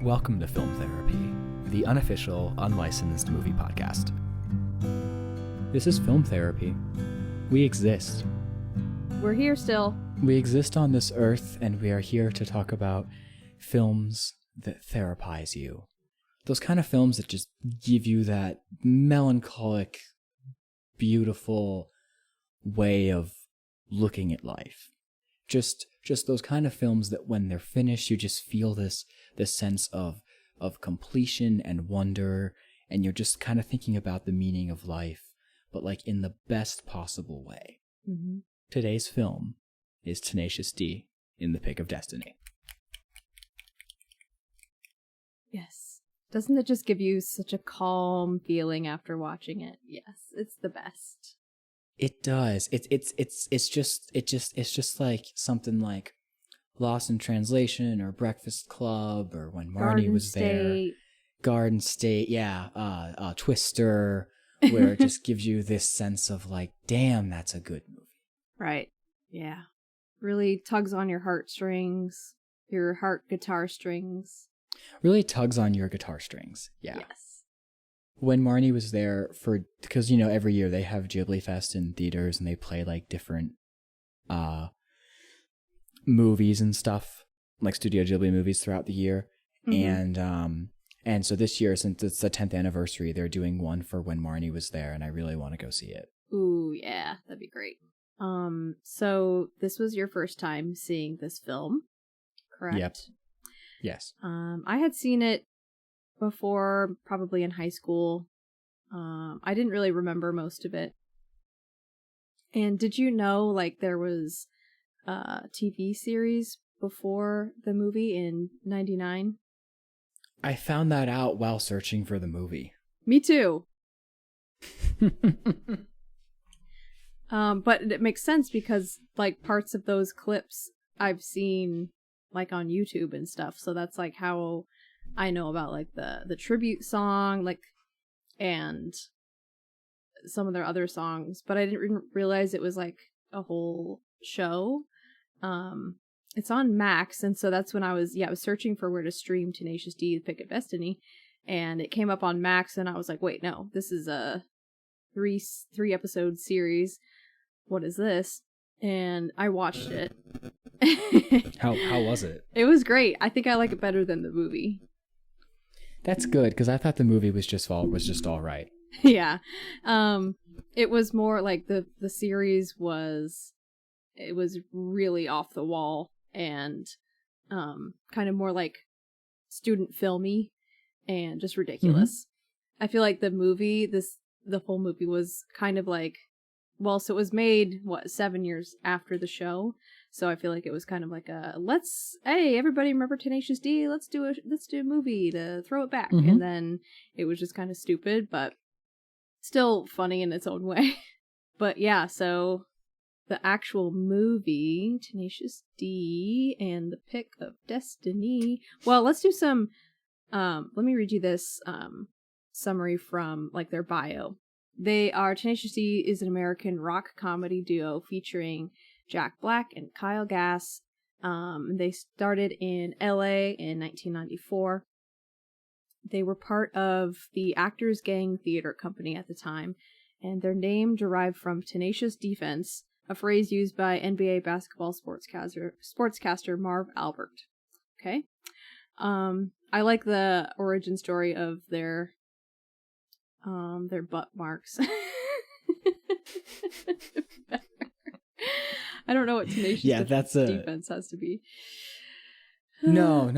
Welcome to Film Therapy, the unofficial, unlicensed movie podcast. This is Film Therapy. We exist. We're here still. We exist on this earth, and we are here to talk about films that therapize you. Those kind of films that just give you that melancholic, beautiful way of looking at life. Just those kind of films that when they're finished, you just feel this sense of completion and wonder, and you're just kind of thinking about the meaning of life, but like in the best possible way. Mm-hmm. Today's film is Tenacious D in the Pick of Destiny. Yes. Doesn't it just give you such a calm feeling after watching it? Yes, it's the best. It does. It's just like something like Lost in Translation or Breakfast Club or when Marnie Garden was State. there. Garden State, yeah. Twister, where it just gives you this sense of like, damn, that's a good movie. Right. Yeah. Really tugs on your heartstrings, your heart guitar strings. Really tugs on your guitar strings. Yeah. Yes. When Marnie was there because, you know, every year they have Ghibli Fest in theaters and they play like different movies and stuff, like Studio Ghibli movies throughout the year. Mm-hmm. And so this year, since it's the 10th anniversary, they're doing one for when Marnie was there, and I really want to go see it. Ooh, yeah, that'd be great. So this was your first time seeing this film, correct? Yep. Yes. I had seen it before, probably in high school. I didn't really remember most of it. And did you know, like, there was a TV series before the movie in 99? I found that out while searching for the movie. Me too. But it makes sense because, like, parts of those clips I've seen, like, on YouTube and stuff. So that's, like, how I know about, like, the tribute song, like, and some of their other songs. But I didn't realize it was, like, a whole show. It's on Max, and so that's when I was searching for where to stream Tenacious D, The Pick of Destiny, and it came up on Max, and I was like, wait, no, this is a three episode series. What is this? And I watched it. How was it? It was great. I think I like it better than the movie. That's good, because I thought the movie was just all right. Yeah. It was more like the series was, it was really off the wall and kind of more like student filmy and just ridiculous. Mm-hmm. I feel like the movie, the whole movie was kind of like, well, so it was made 7 years after the show, so I feel like it was kind of like hey, everybody remember Tenacious D? Let's do a movie to throw it back. Mm-hmm. And then it was just kind of stupid, but still funny in its own way. But yeah, so the actual movie, Tenacious D and the Pick of Destiny. Well, let's do some, let me read you this summary from, like, their bio. Tenacious D is an American rock comedy duo featuring Jack Black and Kyle Gass. They started in LA in 1994. They were part of the Actors Gang Theater Company at the time, and their name derived from Tenacious Defense, a phrase used by NBA basketball sportscaster Marv Albert. Okay. I like the origin story of their butt marks. I don't know what Tenacious Defense has to be. No.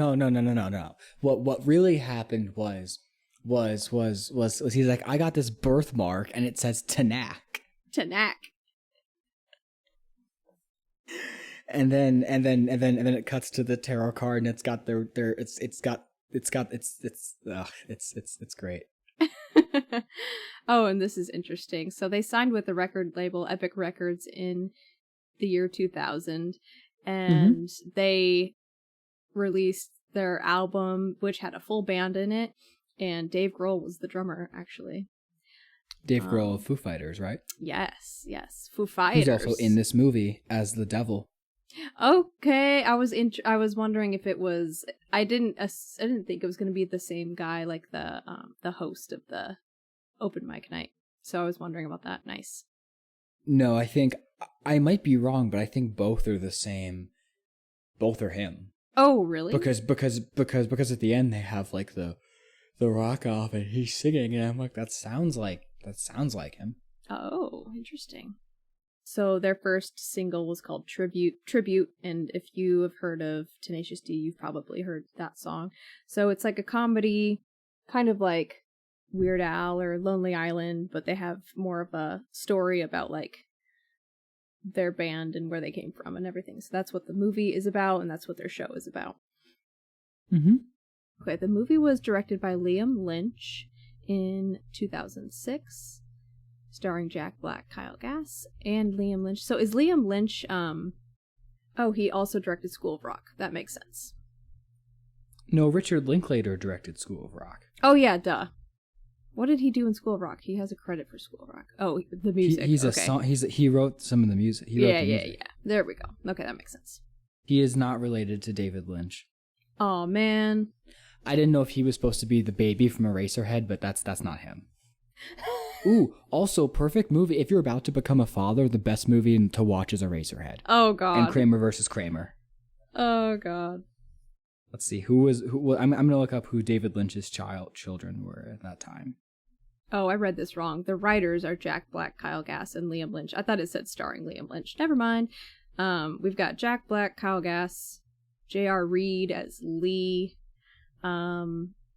What really happened was he's like, I got this birthmark and it says Tanak. And then it cuts to the tarot card and it's got it's great. Oh, and this is interesting. So they signed with the record label Epic Records in the year 2000, and they released their album, which had a full band in it, and Dave Grohl was the drummer, actually. Dave Grohl of Foo Fighters, right? Yes. Foo Fighters. He's also in this movie as the devil. Okay, I was wondering if it was. I didn't think it was going to be the same guy, like the host of the open mic night. So I was wondering about that. Nice. No, I think I might be wrong, but I think both are the same. Both are him. Oh, really? Because at the end they have like the rock off and he's singing and I'm like that sounds like him. Oh, interesting. So their first single was called Tribute, and if you have heard of Tenacious D, you've probably heard that song. So it's like a comedy, kind of like Weird Al or Lonely Island, but they have more of a story about like their band and where they came from and everything. So that's what the movie is about, and that's what their show is about. Mm-hmm. Okay, the movie was directed by Liam Lynch in 2006. Starring Jack Black, Kyle Gass, and Liam Lynch. So is Liam Lynch, oh, he also directed School of Rock. That makes sense. No, Richard Linklater directed School of Rock. Oh, yeah, duh. What did he do in School of Rock? He has a credit for School of Rock. Oh, the music. He's okay. a song. He wrote some of the music. Yeah. There we go. Okay, that makes sense. He is not related to David Lynch. Oh man. I didn't know if he was supposed to be the baby from Eraserhead, but that's not him. Ooh, also perfect movie. If you're about to become a father, the best movie to watch is Eraserhead. Oh god. And Kramer versus Kramer. Oh god. Let's see who. I'm gonna look up who David Lynch's children were at that time. Oh, I read this wrong. The writers are Jack Black, Kyle Gass, and Liam Lynch. I thought it said starring Liam Lynch. Never mind. We've got Jack Black, Kyle Gass, J.R. Reed as Lee.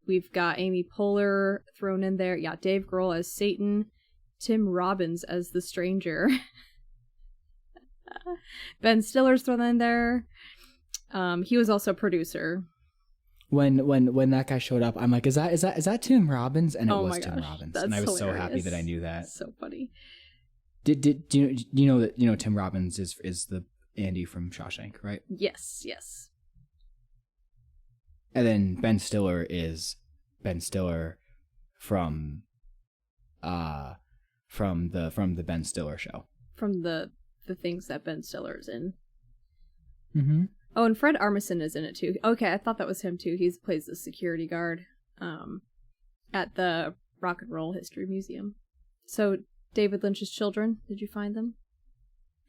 We've got Amy Poehler thrown in there. Yeah, Dave Grohl as Satan. Tim Robbins as the Stranger. Ben Stiller's thrown in there. He was also producer. When that guy showed up, I'm like, is that Tim Robbins? And it was Tim Robbins, and I was hilarious. so happy that I knew that. So funny. Do you know that Tim Robbins is the Andy from Shawshank, right? Yes. And then Ben Stiller is Ben Stiller from the Ben Stiller show. From the things that Ben Stiller's in. Mm-hmm. Oh, and Fred Armisen is in it too. Okay, I thought that was him too. He plays the security guard at the Rock and Roll History Museum. So, David Lynch's children, did you find them?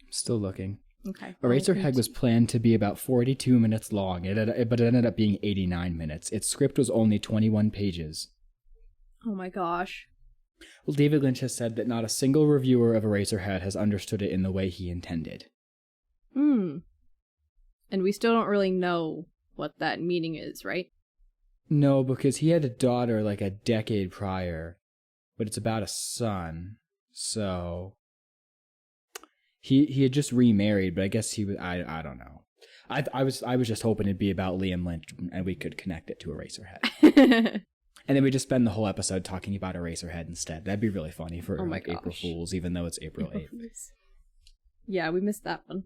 I'm still looking. Okay. Eraserhead was planned to be about 42 minutes long, but it ended up being 89 minutes. Its script was only 21 pages. Oh my gosh. Well, David Lynch has said that not a single reviewer of Eraserhead has understood it in the way he intended. And we still don't really know what that meaning is, right? No, because he had a daughter like a decade prior, but it's about a son. So he had just remarried, but I guess he was. I don't know. I was just hoping it'd be about Liam Lynch and we could connect it to Eraserhead. And then we just spend the whole episode talking about Eraserhead instead. That'd be really funny for April Fools, even though it's April 8th. Yeah, we missed that one.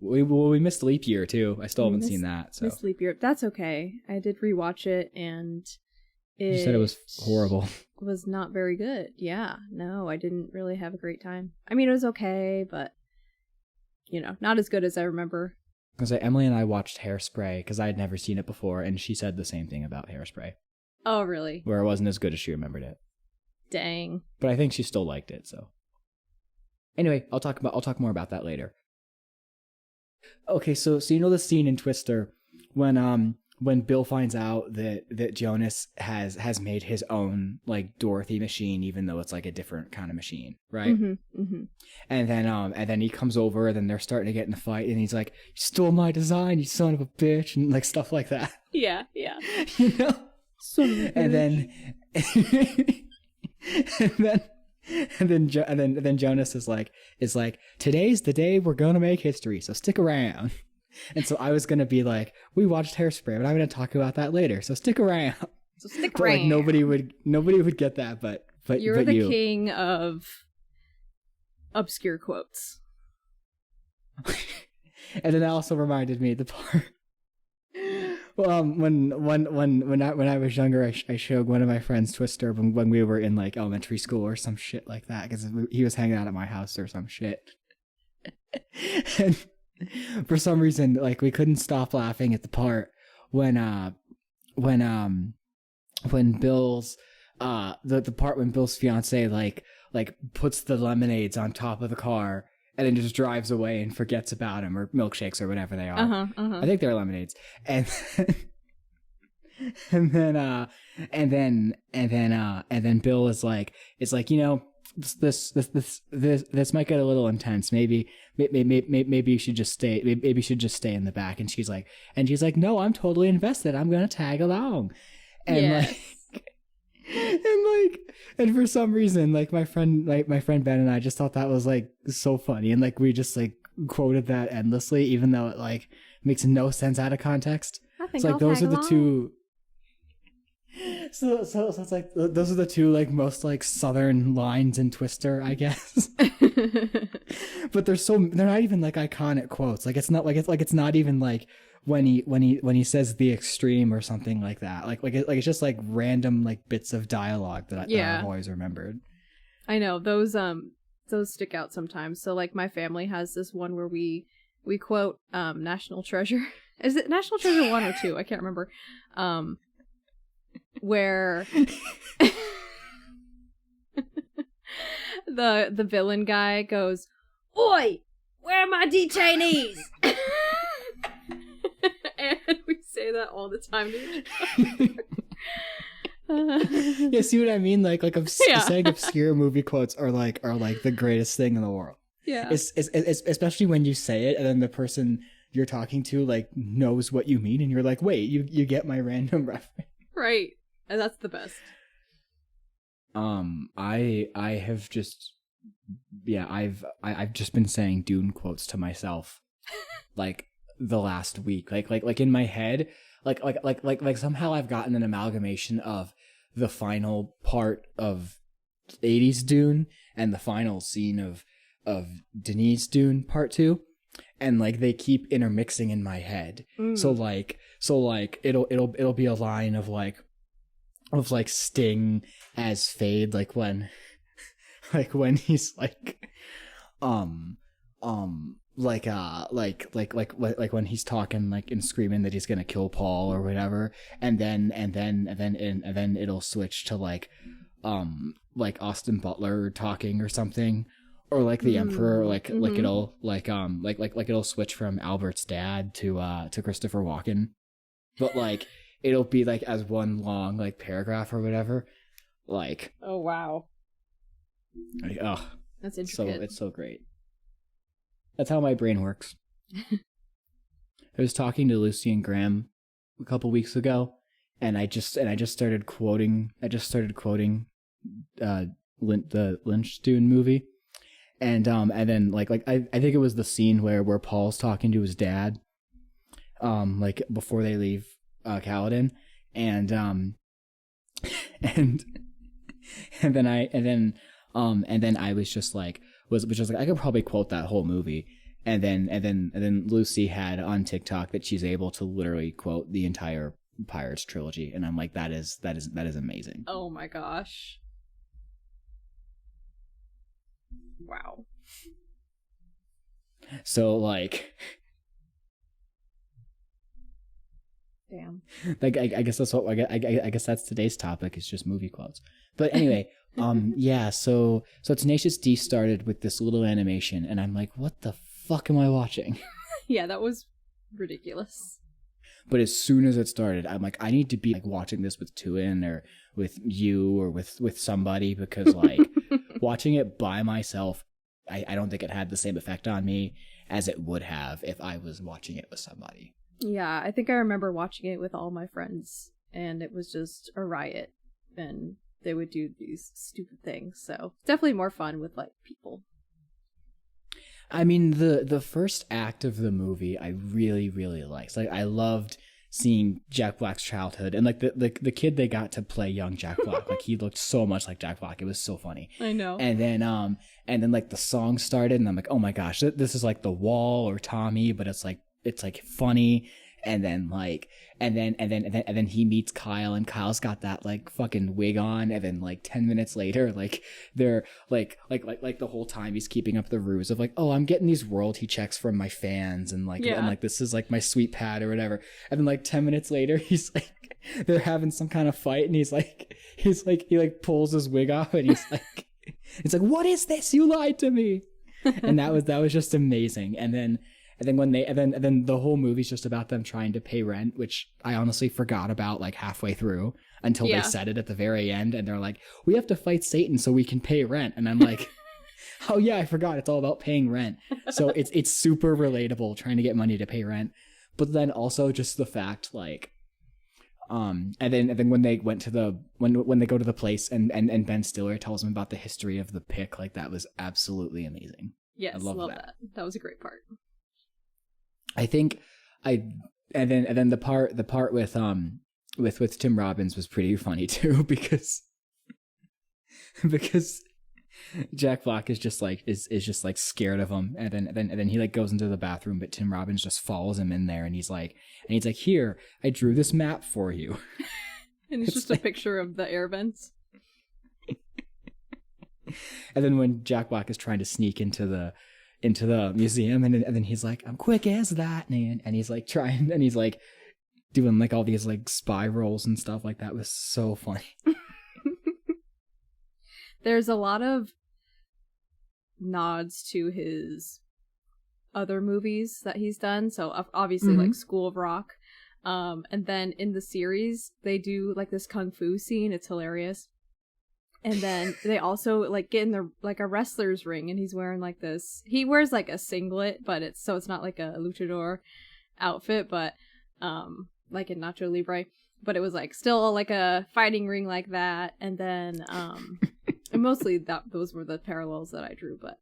We missed Leap Year too. I still haven't seen that. So. Missed Leap Year. That's okay. I did rewatch it, and you said it was horrible. It was not very good. Yeah, no, I didn't really have a great time. I mean, it was okay, but not as good as I remember. I was like, Emily and I watched Hairspray because I had never seen it before, and she said the same thing about Hairspray. Oh, really? Where it wasn't as good as she remembered it. Dang. But I think she still liked it. So anyway, I'll talk more about that later. Okay, so you know the scene in Twister when Bill finds out that Jonas has made his own like Dorothy machine, even though it's like a different kind of machine, right? Mm-hmm, mm-hmm. And then he comes over, and then they're starting to get in a fight, and he's like, "You stole my design, you son of a bitch," and like stuff like that. Yeah. You know. Son of a bitch. And then Jonas is like, today's the day we're gonna make history, so stick around. And so I was gonna be like, we watched Hairspray, but I'm gonna talk about that later, so stick around. But like nobody would get that, but you're the king of obscure quotes. And then that also reminded me the part. Well, when I was younger, I showed one of my friends Twister when we were in like elementary school or some shit like that, because he was hanging out at my house or some shit. for some reason, like we couldn't stop laughing at the part when when Bill's the part when Bill's fiance like puts the lemonades on top of the car and then just drives away and forgets about him, or milkshakes or whatever they are. I think they're lemonades. And and then Bill is like, it's like, you know, this might get a little intense. Maybe you should just stay. Maybe you should just stay in the back. And she's like, no, I'm totally invested. I'm gonna tag along. And Yes. and for some reason, like my friend Ben and I just thought that was like so funny, and like we just like quoted that endlessly, even though it like makes no sense out of context. I think It's like I'll those tag are the along. two. So it's like those are the two like most like southern lines in Twister, I guess. But they're not even like iconic quotes. Like it's not even like when he says the extreme or something like that. Like it's just like random like bits of dialogue that I've always remembered. I know those stick out sometimes. So like my family has this one where we quote National Treasure. Is it National Treasure 1 or 2? I can't remember. Where the villain guy goes, "Oi, where are my detainees?" And we say that all the time to each other. Yeah, see what I mean? Like Yeah. saying obscure movie quotes are like the greatest thing in the world. Yeah. It's especially when you say it and then the person you're talking to like knows what you mean, and you're like, wait, you get my random reference. Right. And that's the best. I have just, yeah, I've just been saying Dune quotes to myself like the last week, like in my head, like somehow I've gotten an amalgamation of the final part of 80s Dune and the final scene of Denise Dune Part 2, and like they keep intermixing in my head. So like it'll be a line of like Sting as Fade, like when he's like like when he's talking like and screaming that he's gonna kill Paul or whatever, and then it'll switch to like Austin Butler talking or something, or like the Emperor, like it'll switch from Albert's dad to Christopher Walken, but like it'll be like as one long like paragraph or whatever. Like, Oh wow. like That's so intricate. it's so great. That's how my brain works. I was talking to Lucy and Graham a couple weeks ago, and I just started quoting the Lynch Dune movie, and then like I think it was the scene where Paul's talking to his dad, like before they leave Kaladin, and then I was just like I could probably quote that whole movie, and then Lucy had on TikTok that she's able to literally quote the entire Pirates trilogy, and I'm like, that is amazing. Oh my gosh. Wow. So like Damn. like I guess that's what I guess that's today's topic, is just movie quotes. But anyway, yeah, so Tenacious D started with this little animation, and I'm like, what the fuck am I watching? Yeah, that was ridiculous. But as soon as it started, I'm like, I need to be like watching this with Tuin or with you or with somebody, because like watching it by myself, I don't think it had the same effect on me as it would have if I was watching it with somebody. Yeah, I think I remember watching it with all my friends, and it was just a riot, and they would do these stupid things. So definitely more fun with like people. I mean, the first act of the movie I really, really liked. Like, I loved seeing Jack Black's childhood, and like the kid they got to play young Jack Black. Like, he looked so much like Jack Black. It was so funny. I know. And then like the song started, and I'm like, oh my gosh, this is like The Wall or Tommy, but it's like funny. And then like, and then he meets Kyle, and Kyle's got that like fucking wig on. And then like 10 minutes later, like they're like the whole time he's keeping up the ruse of like, oh, I'm getting these royalty checks from my fans, and like, and like this is like my sweet pad or whatever. And then like 10 minutes later, he's like, they're having some kind of fight, and he like pulls his wig off, and he's like, it's like, what is this? You lied to me. And that was just amazing. And then the whole movie's just about them trying to pay rent, which I honestly forgot about like halfway through until they said it at the very end. And they're like, we have to fight Satan so we can pay rent. And I'm like, oh yeah, I forgot. It's all about paying rent. So it's super relatable trying to get money to pay rent. But then also just the fact like, and then when they went to when they go to the place and Ben Stiller tells them about the history of the pick, like that was absolutely amazing. Yes, I love that. That was a great part. I think and then the part with Tim Robbins was pretty funny too, because Jack Black is just like scared of him, and then he like goes into the bathroom, but Tim Robbins just follows him in there, and he's like, here, I drew this map for you. And it's just like a picture of the air vents. And then when Jack Black is trying to sneak into the museum, and then he's like, I'm quick as that, man. And he's like trying, and he's like doing like all these like spy rolls and stuff like that. It was so funny. There's a lot of nods to his other movies that he's done. So obviously like School of Rock. And then in the series, they do like this kung fu scene. It's hilarious. And then they also like get in the like a wrestler's ring, and he's wearing like this. He wears like a singlet, but it's not like a luchador outfit, but like in Nacho Libre. But it was like still like a fighting ring like that. And then and mostly those were the parallels that I drew, but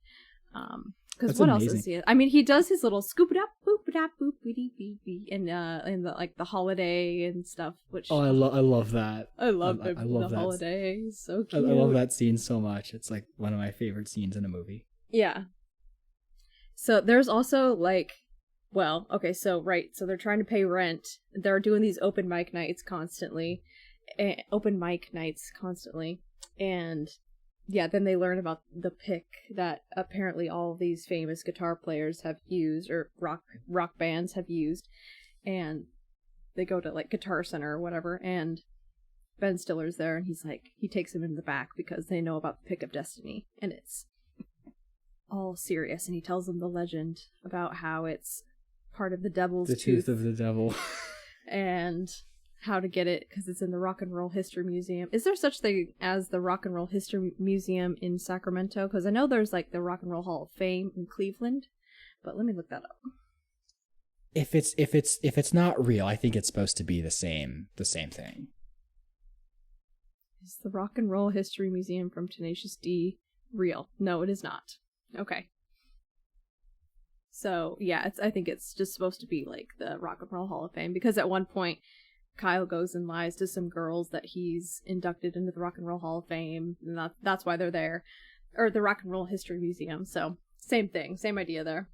because what else is he? I mean, he does his little scoop it up, boop it up, boop beep beep, and in the like the holiday and stuff. Which I love that. I love the holiday. So cute. I love that scene so much. It's like one of my favorite scenes in a movie. Yeah. So there's also like, well, okay, so they're trying to pay rent. They're doing these open mic nights constantly, and yeah, then they learn about the pick that apparently all of these famous guitar players have used, or rock bands have used, and they go to like Guitar Center or whatever, and Ben Stiller's there, and he takes him in the back because they know about the pick of destiny, and it's all serious, and he tells them the legend about how it's part of the devil's tooth of the devil, and how to get it because it's in the Rock and Roll History Museum. Is there such thing as the Rock and Roll History Museum in Sacramento? Because I know there's like the Rock and Roll Hall of Fame in Cleveland, but let me look that up. If it's not real, I think it's supposed to be the same thing. Is the Rock and Roll History Museum from Tenacious D real? No, it is not. Okay. So yeah, I think it's just supposed to be like the Rock and Roll Hall of Fame, because at one point Kyle goes and lies to some girls that he's inducted into the Rock and Roll Hall of Fame, and that's why they're there, or the Rock and Roll History Museum. So same thing, same idea there.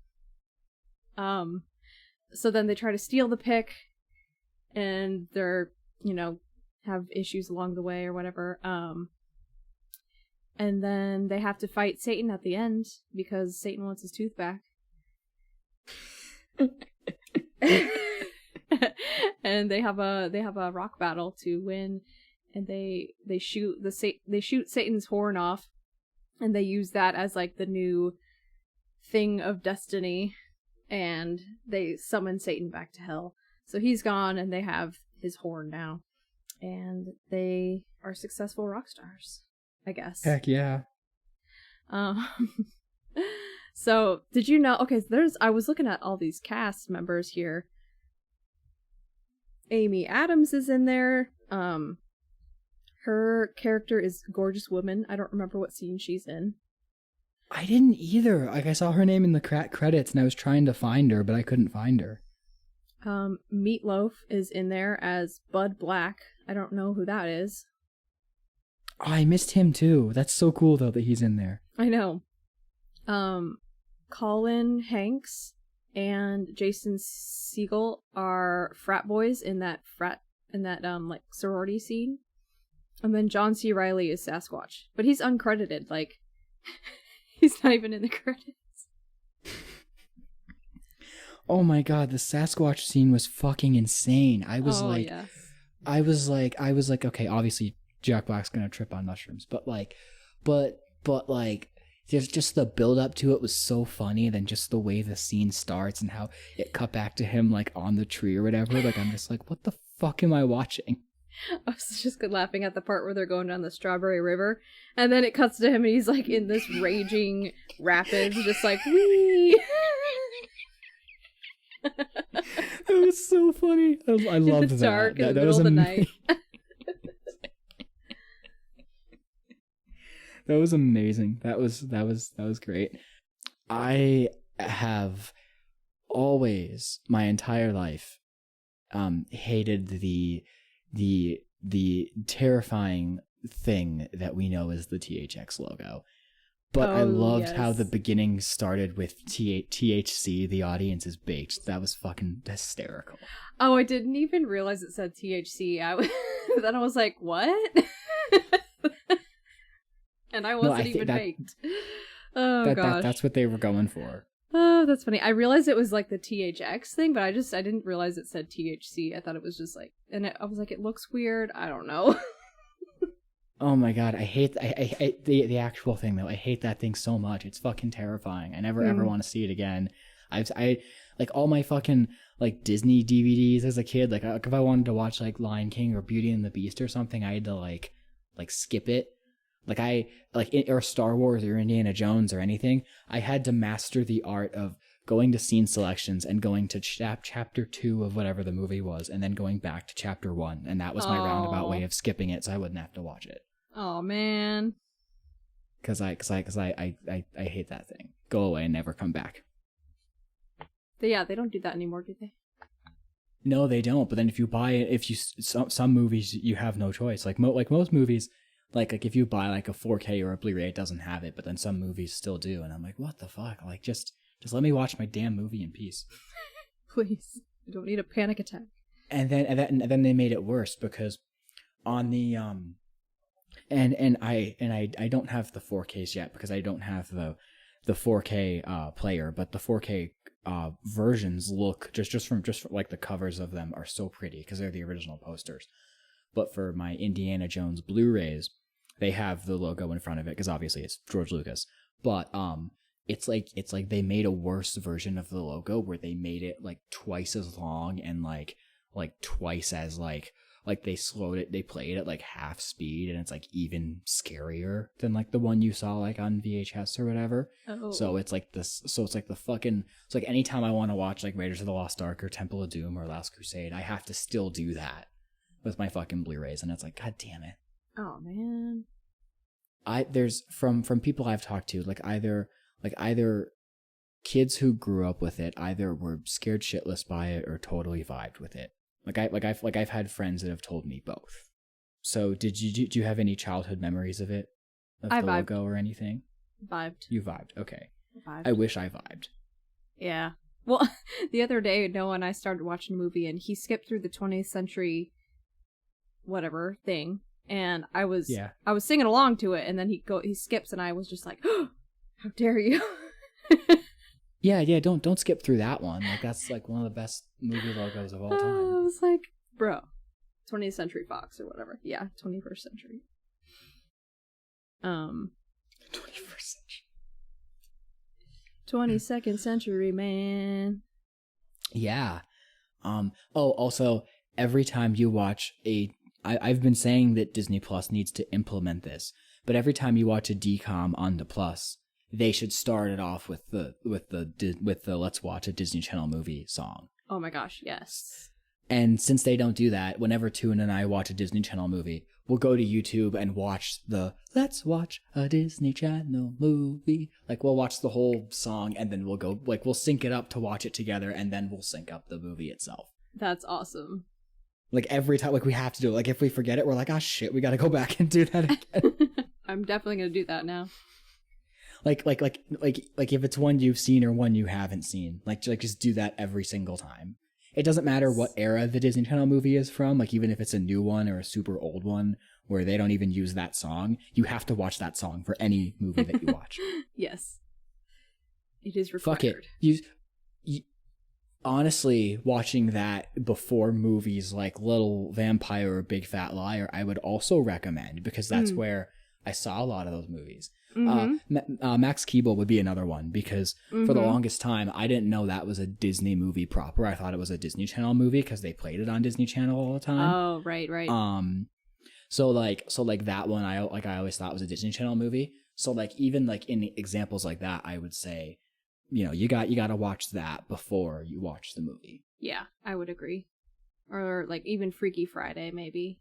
So then they try to steal the pick, and they're have issues along the way or whatever. And then they have to fight Satan at the end because Satan wants his tooth back. And they have a rock battle to win, and they shoot Satan's horn off, and they use that as like the new thing of destiny, and they summon Satan back to hell. So he's gone, and they have his horn now, and they are successful rock stars, I guess. Heck yeah. So did you know? Okay, I was looking at all these cast members here. Amy Adams is in there. Her character is Gorgeous Woman. I don't remember what scene she's in. I didn't either. Like, I saw her name in the credits, and I was trying to find her, but I couldn't find her. Meatloaf is in there as Bud Black. I don't know who that is. Oh, I missed him too. That's so cool though that he's in there. I know. Colin Hanks and Jason Segel are frat boys in that like sorority scene. And then John C. Reilly is Sasquatch, but he's uncredited. Like, he's not even in the credits. Oh my god, the Sasquatch scene was fucking insane. I was Yes. I was like, okay, obviously Jack Black's gonna trip on mushrooms, but just the build up to it was so funny. And then just the way the scene starts and how it cut back to him like on the tree or whatever. Like, I'm just like, what the fuck am I watching? I was just laughing at the part where they're going down the Strawberry River, and then it cuts to him and he's like in this raging rapids, just like, wee. That was so funny. I loved that. Dark in the that middle was of the night. That was amazing. That was great. I have always, my entire life, hated the terrifying thing that we know as the THX logo. But I loved how the beginning started with THC, the audience is baked. That was fucking hysterical. Oh, I didn't even realize it said THC. Then I was like, what? And I wasn't even baked. Oh, gosh. That's what they were going for. Oh, that's funny. I realized it was like the THX thing, but I didn't realize it said THC. I thought it was just like, I was like, it looks weird. I don't know. Oh my god, I hate the actual thing though. I hate that thing so much. It's fucking terrifying. I never ever want to see it again. I like all my fucking like Disney DVDs as a kid. Like if I wanted to watch like Lion King or Beauty and the Beast or something, I had to like skip it. Or Star Wars or Indiana Jones or anything. I had to master the art of going to scene selections and going to chapter 2 of whatever the movie was, and then going back to chapter 1, and that was my roundabout way of skipping it, so I wouldn't have to watch it. Oh man. Because I hate that thing. Go away and never come back. They don't do that anymore, do they? No, they don't. But then if you buy it, some movies you have no choice. Like most movies. Like if you buy like a 4K or a Blu-ray, it doesn't have it, but then some movies still do, and I'm like, what the fuck? Like just let me watch my damn movie in peace. Please, I don't need a panic attack. And then they made it worse because on the and I don't have the 4Ks yet because I don't have the 4K player, but the 4K versions look just from like the covers of them are so pretty because they're the original posters. But for my Indiana Jones Blu-rays, they have the logo in front of it because obviously it's George Lucas. But it's like they made a worse version of the logo where they made it like twice as long and like twice as like they slowed it. They played at like half speed, and it's like even scarier than like the one you saw like on VHS or whatever. Oh. So it's like this. So it's like it's like anytime I want to watch like Raiders of the Lost Ark or Temple of Doom or Last Crusade, I have to still do that with my fucking Blu-rays, and it's like, god damn it. Oh man. There's from people I've talked to, either kids who grew up with it either were scared shitless by it or totally vibed with it. I've had friends that have told me both. So do you have any childhood memories of it? Of the logo or anything? Vibed. You vibed. Okay. Vibed. I wish I vibed. Yeah. Well, the other day, Noah and I started watching a movie, and he skipped through the 20th century whatever thing, and I was singing along to it, and then he skips, and I was just like, oh, how dare you. yeah, don't skip through that one. Like that's like one of the best movie logos of all time. I was like, bro, 20th Century Fox or whatever. Yeah, 21st century. 21st century. 22nd century, man. Yeah. Also, every time you watch I've been saying that Disney Plus needs to implement this, but every time you watch a DCOM on the Plus, they should start it off with the Let's Watch a Disney Channel movie song. Oh my gosh, yes. And since they don't do that, whenever Toon and I watch a Disney Channel movie, we'll go to YouTube and watch the Let's Watch a Disney Channel movie. Like, we'll watch the whole song, and then we'll go, like, we'll sync it up to watch it together, and then we'll sync up the movie itself. That's awesome. Like, every time, like, we have to do it. Like, if we forget it, we're like, oh shit, we gotta go back and do that again. I'm definitely gonna do that now. like if it's one you've seen or one you haven't seen, like just do that every single time. It doesn't matter what era the Disney Channel movie is from, like even if it's a new one or a super old one where they don't even use that song, you have to watch that song for any movie that you watch. Yes. It is required. Fuck it. You honestly, watching that before movies like Little Vampire or Big Fat Liar, I would also recommend, because that's where I saw a lot of those movies. Max Keeble would be another one, because for the longest time I didn't know that was a Disney movie proper. I thought it was a Disney Channel movie because they played it on Disney Channel all the time. Oh, right. So that one I always thought was a Disney Channel movie. So like even like in examples like that, I would say, you know, you got to watch that before you watch the movie. Yeah, I would agree. Or like even Freaky Friday, maybe.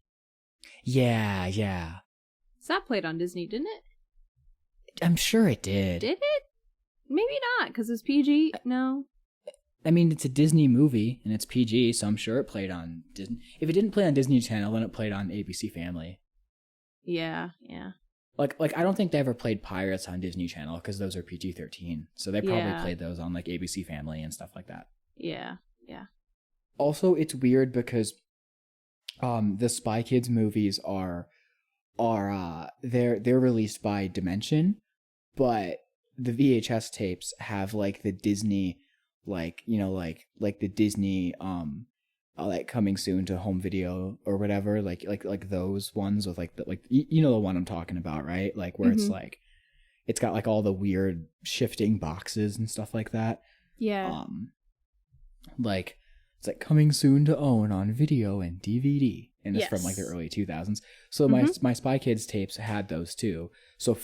Yeah. So that played on Disney, didn't it? I'm sure it did. Did it? Maybe not, because it's PG. No. I mean, it's a Disney movie and it's PG, so I'm sure it played on Disney. If it didn't play on Disney Channel, then it played on ABC Family. Yeah. Like I don't think they ever played Pirates on Disney Channel because those are PG-13. So they probably played those on like ABC Family and stuff like that. Yeah. Also, it's weird because the Spy Kids movies are they're released by Dimension, but the VHS tapes have like the Disney, like, you know, like the Disney like coming soon to home video or whatever, like those ones with like the, like you know the one I'm talking about, right? Like where it's like it's got like all the weird shifting boxes and stuff like that. Yeah. Like it's like coming soon to own on video and DVD, and it's from like the early 2000s. So my Spy Kids tapes had those too. So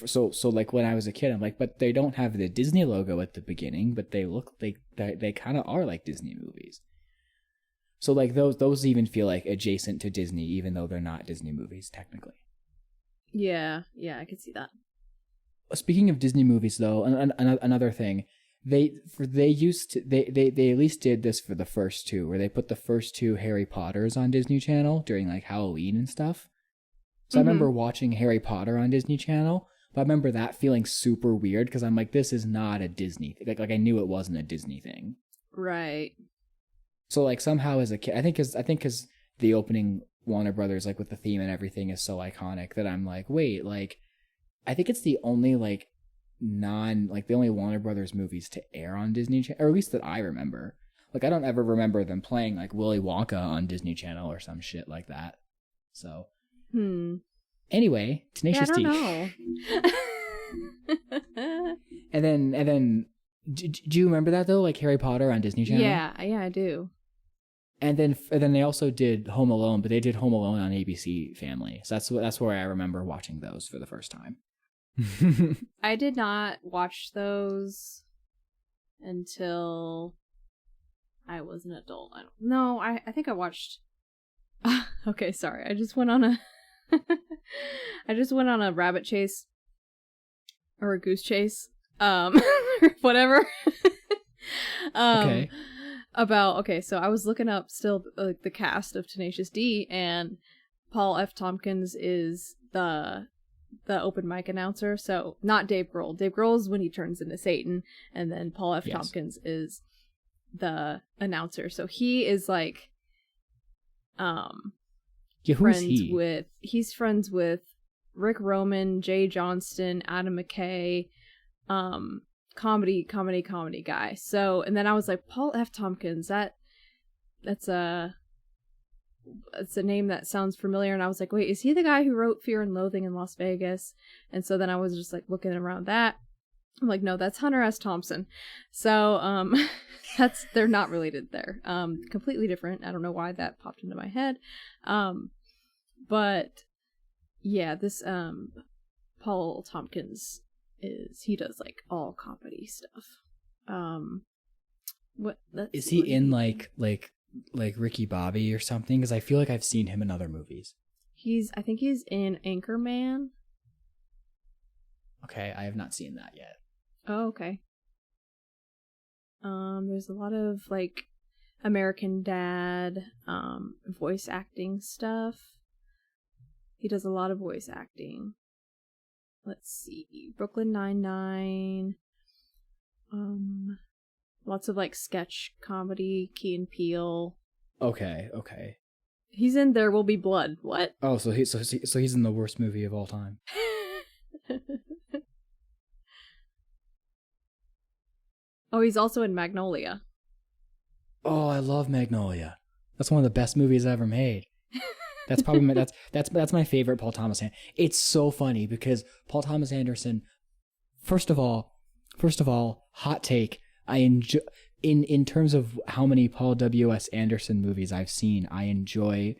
like when I was a kid, I'm like, but they don't have the Disney logo at the beginning, but they kind of are like Disney movies. So like those even feel like adjacent to Disney, even though they're not Disney movies technically. Yeah, I could see that. Speaking of Disney movies, though, another thing, they at least did this for the first two, where they put the first two Harry Potters on Disney Channel during like Halloween and stuff. So I remember watching Harry Potter on Disney Channel, but I remember that feeling super weird because I'm like, this is not a Disney thing. Like I knew it wasn't a Disney thing. Right. So like somehow as a kid, I think because the opening Warner Brothers, like with the theme and everything, is so iconic that I'm like, wait, like I think it's the only like the only Warner Brothers movies to air on Disney Channel, or at least that I remember. Like I don't ever remember them playing like Willy Wonka on Disney Channel or some shit like that. So anyway, Tenacious D. I don't know. and then do you remember that though, like Harry Potter on Disney Channel? Yeah, I do. And then they also did Home Alone, but they did Home Alone on ABC Family. So that's where I remember watching those for the first time. I did not watch those until I was an adult. I think I watched. Okay, sorry. I just went on a rabbit chase or a goose chase. Whatever. Okay. So I was looking up still the cast of Tenacious D, and Paul F. Tompkins is the open mic announcer. So not Dave Grohl. Dave Grohl is when he turns into Satan, and then Paul F. Tompkins is the announcer. So he is like who's he? He's friends with Rick Roman, Jay Johnston, Adam McKay, comedy guy. So, and then I was like, Paul F. Tompkins, that's a name that sounds familiar. And I was like, wait, is he the guy who wrote Fear and Loathing in Las Vegas? And so then I was just like looking around that. I'm like, no, that's Hunter S. Thompson. So, they're not related there. Completely different. I don't know why that popped into my head. But yeah, this, Paul Tompkins he does like all comedy stuff. Is he in like Ricky Bobby or something? Because I feel like I've seen him in other movies. I think he's in Anchorman. Okay, I have not seen that yet. Oh, okay. There's a lot of like American Dad, voice acting stuff. He does a lot of voice acting. let's see, Brooklyn Nine-Nine. Lots of like sketch comedy, Key and Peele. Okay. He's in There Will Be Blood. What? Oh, so he's in the worst movie of all time. Oh, he's also in Magnolia. Oh, I love Magnolia. That's one of the best movies ever made. That's probably that's my favorite Paul Thomas Anderson. It's so funny because Paul Thomas Anderson, first of all, hot take, I enjoy in terms of how many Paul W.S. Anderson movies I've seen, I enjoy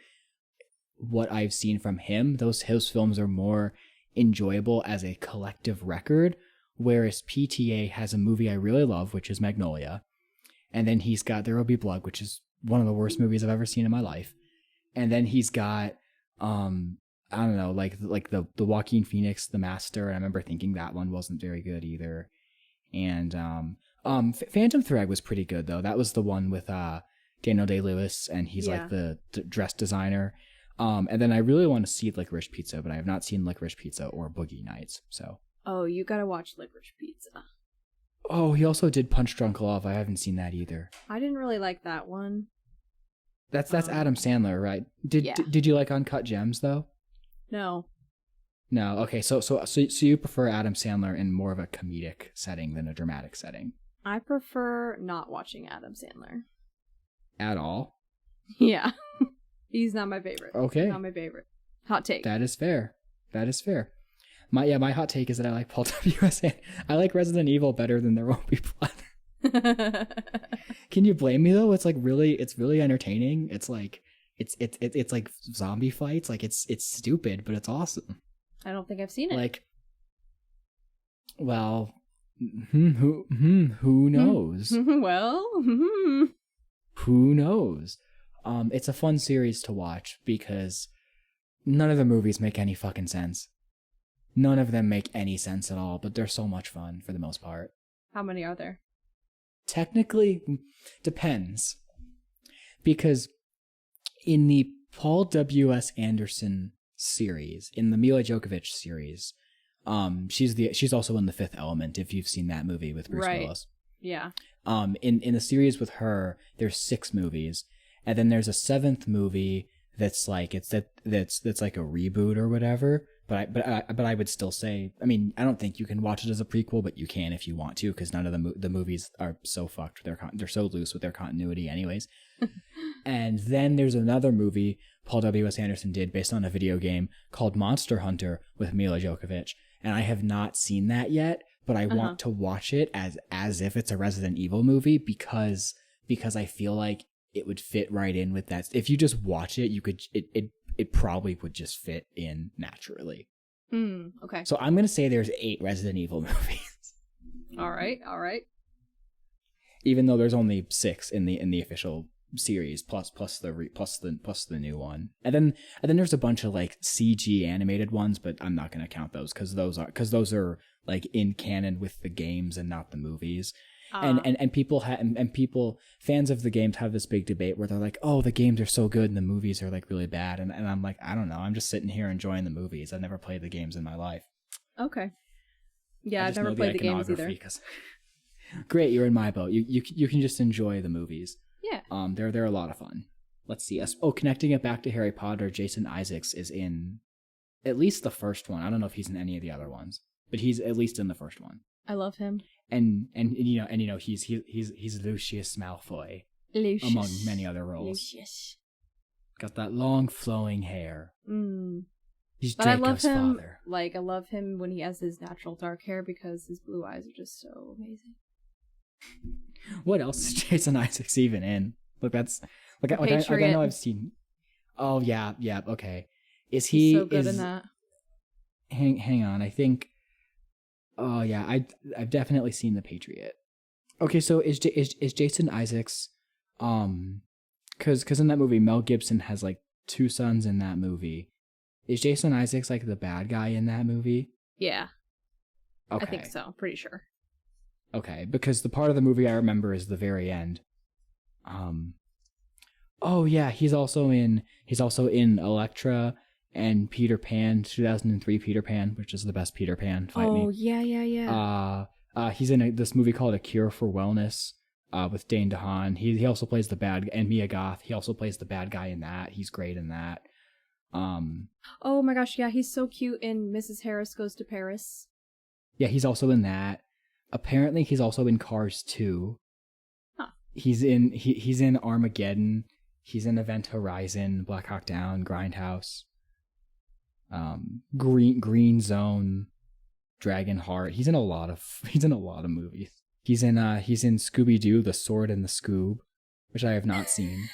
what I've seen from him. His films are more enjoyable as a collective record, whereas PTA has a movie I really love, which is Magnolia. And then he's got There Will Be Blood, which is one of the worst movies I've ever seen in my life. And then he's got, I don't know, like the Joaquin Phoenix, The Master. And I remember thinking that one wasn't very good either. And Phantom Thread was pretty good, though. That was the one with Daniel Day-Lewis, and he's like the dress designer. And then I really want to see Licorice Pizza, but I have not seen Licorice Pizza or Boogie Nights. So. Oh, you gotta watch Licorice Pizza. Oh, he also did Punch Drunk Love. I haven't seen that either. I didn't really like that one. That's Adam Sandler, right? Did you like Uncut Gems though? No. No. Okay. So you prefer Adam Sandler in more of a comedic setting than a dramatic setting? I prefer not watching Adam Sandler. At all? Yeah. He's not my favorite. Okay. Not my favorite. Hot take. That is fair. My hot take is that I like Paul W.S. I like Resident Evil better than There Won't Be Blood. Can you blame me though? It's really entertaining. It's like zombie fights. Like it's stupid, but it's awesome. I don't think I've seen it. Like, well, who knows? Well, who knows? It's a fun series to watch because none of the movies make any fucking sense. None of them make any sense at all, but they're so much fun for the most part. How many are there? Technically, depends. Because in the Paul W.S. Anderson series, in the Mila Djokovic series, she's also in The Fifth Element, if you've seen that movie with Bruce Willis. Yeah. In the series with her, there's 6 movies, and then there's a 7th movie that's like that's like a reboot or whatever. But I would still say, I mean, I don't think you can watch it as a prequel, but you can if you want to, because none of the movies are so fucked. They're so loose with their continuity, anyways. And then there's another movie Paul W.S. Anderson did based on a video game called Monster Hunter with Mila Djokovic, and I have not seen that yet, but I want to watch it as if it's a Resident Evil movie because I feel like it would fit right in with that. If you just watch it, you could it probably would just fit in naturally. Okay. So I'm gonna say there's 8 Resident Evil movies. All right. Even though there's only 6 in the official series, plus the new one, and then there's a bunch of like CG animated ones, but I'm not gonna count those because those are like in canon with the games and not the movies. And people fans of the games have this big debate where they're like, oh, the games are so good and the movies are like really bad, and I'm like, I don't know, I'm just sitting here enjoying the movies. I've never played the games in my life. Okay. Yeah, I've never played the games either. Great, you're in my boat. You can just enjoy the movies. Yeah. They're a lot of fun. Let's see. Connecting it back to Harry Potter, Jason Isaacs is in at least the first one. I don't know if he's in any of the other ones, but he's at least in the first one. I love him. And he's Lucius Malfoy, among many other roles. Lucius. Got that long flowing hair. He's but Jacob's I love him, father. Like I love him when he has his natural dark hair because his blue eyes are just so amazing. What else is Jason Isaacs even in? Look, that's I know I've seen. Oh yeah, okay. Is he? He's so good in that. Hang on, I think. Oh yeah, I've definitely seen The Patriot. Okay, so is Jason Isaacs, because in that movie Mel Gibson has like 2 sons in that movie. Is Jason Isaacs like the bad guy in that movie? Yeah. Okay. I think so. Pretty sure. Okay, because the part of the movie I remember is the very end. Oh yeah, he's also in Elektra and Peter Pan, 2003 Peter Pan, which is the best Peter Pan. Fight me. Oh, yeah. He's in this movie called A Cure for Wellness with Dane DeHaan. He also plays the bad, and Mia Goth. He also plays the bad guy in that. He's great in that. Oh my gosh, yeah, he's so cute in Mrs. Harris Goes to Paris. Yeah, he's also in that. Apparently, he's also in Cars 2. Huh. He's in Armageddon. He's in Event Horizon, Black Hawk Down, Grindhouse, Green Zone, Dragonheart. He's in a lot of movies. He's in Scooby Doo, The Sword and the Scoob, which I have not seen.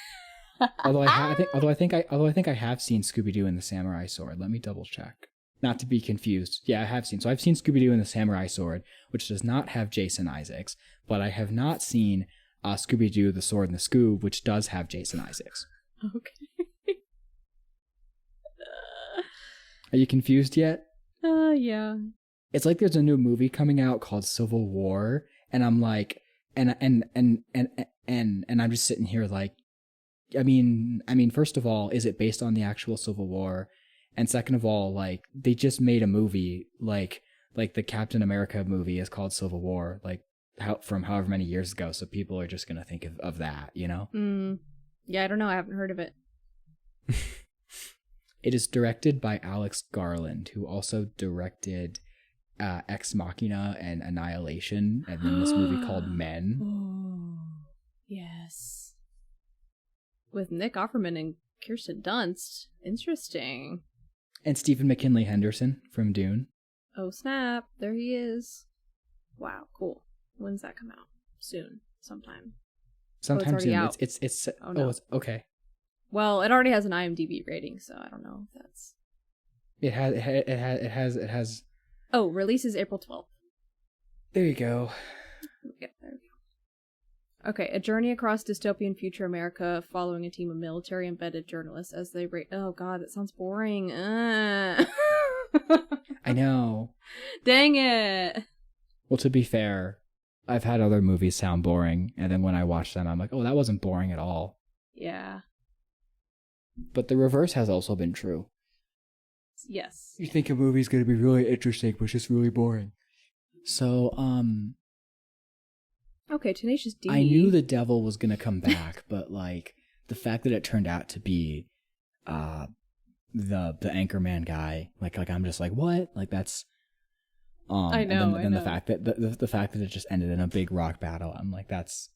Although I think I have seen Scooby Doo and the Samurai Sword. Let me double check. Not to be confused. Yeah, I have seen. So I've seen Scooby Doo and the Samurai Sword, which does not have Jason Isaacs, but I have not seen Scooby Doo, The Sword and the Scoob, which does have Jason Isaacs. Okay. Are you confused yet? Yeah. It's like there's a new movie coming out called Civil War, and I'm like, and I'm just sitting here like, I mean, first of all, is it based on the actual Civil War? And second of all, like, they just made a movie, like the Captain America movie is called Civil War, like from however many years ago. So people are just gonna think of that, you know? Yeah, I don't know. I haven't heard of it. It is directed by Alex Garland, who also directed Ex Machina and Annihilation, and then this movie called Men. Oh, yes. With Nick Offerman and Kirsten Dunst. Interesting. And Stephen McKinley Henderson from Dune. Oh, snap. There he is. Wow, cool. When's that come out? Soon. Sometime. Sometime soon. Out. It's oh, no. It's okay. Well, it already has an IMDb rating, so I don't know if that's... It has... Oh, release is April 12th. There you go. Yep, there we go. Okay, a journey across dystopian future America following a team of military embedded journalists as they oh god, that sounds boring. I know. Dang it. Well, to be fair, I've had other movies sound boring, and then when I watch them, I'm like, oh, that wasn't boring at all. Yeah. But the reverse has also been true. Yes. You think a movie's going to be really interesting, but it's just really boring. So, okay, Tenacious D. I knew the devil was going to come back, but, like, the fact that it turned out to be the Anchorman guy, like I'm just like, what? Like, that's... I know, and then the fact that the fact that it just ended in a big rock battle, I'm like, that's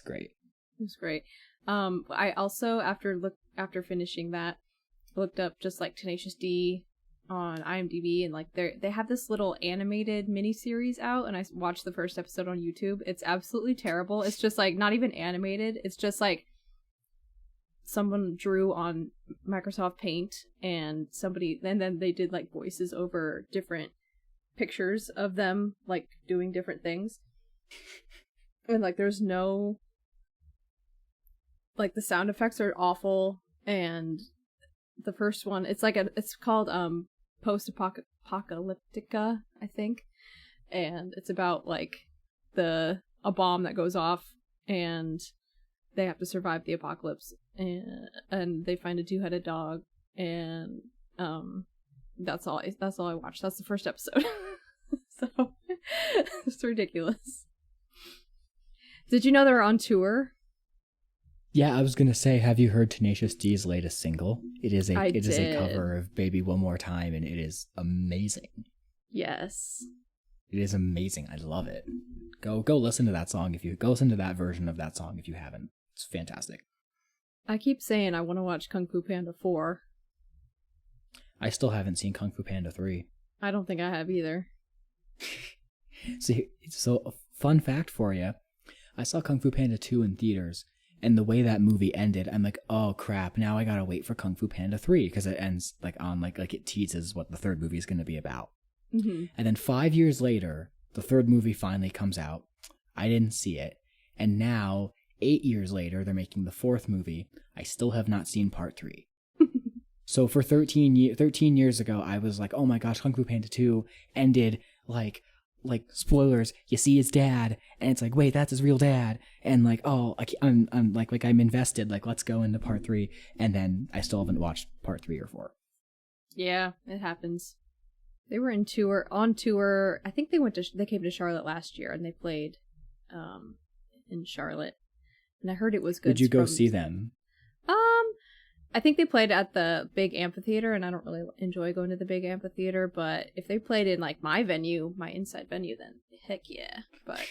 great. It was great. I also, after finishing that, looked up just like Tenacious D on IMDb, and like they have this little animated miniseries out, and I watched the first episode on YouTube. It's absolutely terrible. It's just like not even animated. It's just like someone drew on Microsoft Paint, and then they did like voices over different pictures of them like doing different things, and like there's no, like, the sound effects are awful, and the first one, it's called Post-Apocalyptica, I think, and it's about like a bomb that goes off and they have to survive the apocalypse, and they find a two-headed dog, and that's all I watched. That's the first episode. So it's ridiculous. Did you know they're on tour? Yeah, I was gonna say, have you heard Tenacious D's latest single? It is a cover of "Baby One More Time," and it is amazing. Yes, it is amazing. I love it. Go listen to that song go listen to that version of that song if you haven't. It's fantastic. I keep saying I want to watch Kung Fu Panda 4. I still haven't seen Kung Fu Panda 3. I don't think I have either. See, so a fun fact for you: I saw Kung Fu Panda 2 in theaters. And the way that movie ended, I'm like, oh crap, now I gotta wait for Kung Fu Panda 3, because it ends like on like it teases what the third movie is gonna be about. Mm-hmm. And then 5 years later, the third movie finally comes out. I didn't see it. And now, 8 years later, they're making the fourth movie. I still have not seen part 3. So for 13 years ago, I was like, oh my gosh, Kung Fu Panda 2 ended like spoilers, you see his dad, and it's like, wait, that's his real dad, and like, oh, I'm invested, like, let's go into part 3, and then I still haven't watched part 3 or 4. Yeah, it happens. They were on tour. I think they came to Charlotte last year and they played in Charlotte. And I heard it was good. Would you go see them? I think they played at the big amphitheater, and I don't really enjoy going to the big amphitheater, but if they played in like my venue, my inside venue, then heck yeah. But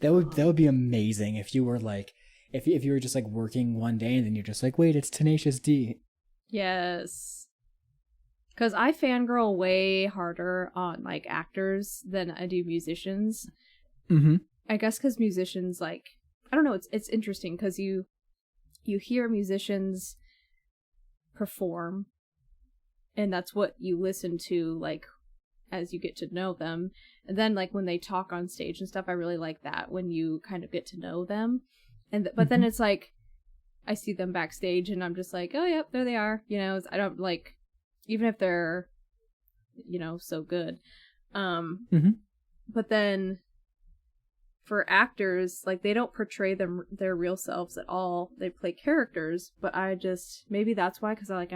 that would be amazing if you were like if you were just like working one day and then you're just like, wait, it's Tenacious D. Yes. Because I fangirl way harder on like actors than I do musicians. Mm-hmm. I guess because musicians, like, I don't know, it's interesting because you hear musicians perform, and that's what you listen to, like, as you get to know them. And then, like, when they talk on stage and stuff, I really like that when you kind of get to know them. But then it's like, I see them backstage and I'm just like, oh, yep, there they are. You know, I don't like, even if they're, you know, so good. But then for actors, like, they don't portray their real selves at all. They play characters, but maybe that's why, because I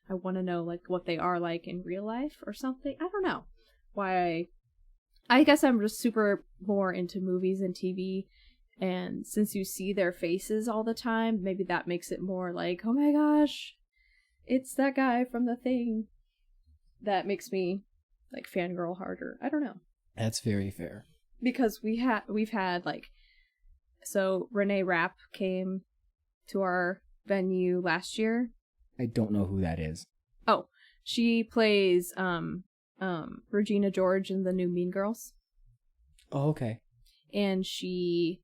want to know, like, what they are like in real life or something. I don't know why. I guess I'm just super more into movies and TV, and since you see their faces all the time, maybe that makes it more like, oh my gosh, it's that guy from The Thing. That makes me, like, fangirl harder. I don't know. That's very fair. Because we've had like, so Renee Rapp came to our venue last year. I don't know who that is. Oh, she plays Regina George in the new Mean Girls. Oh, okay. And she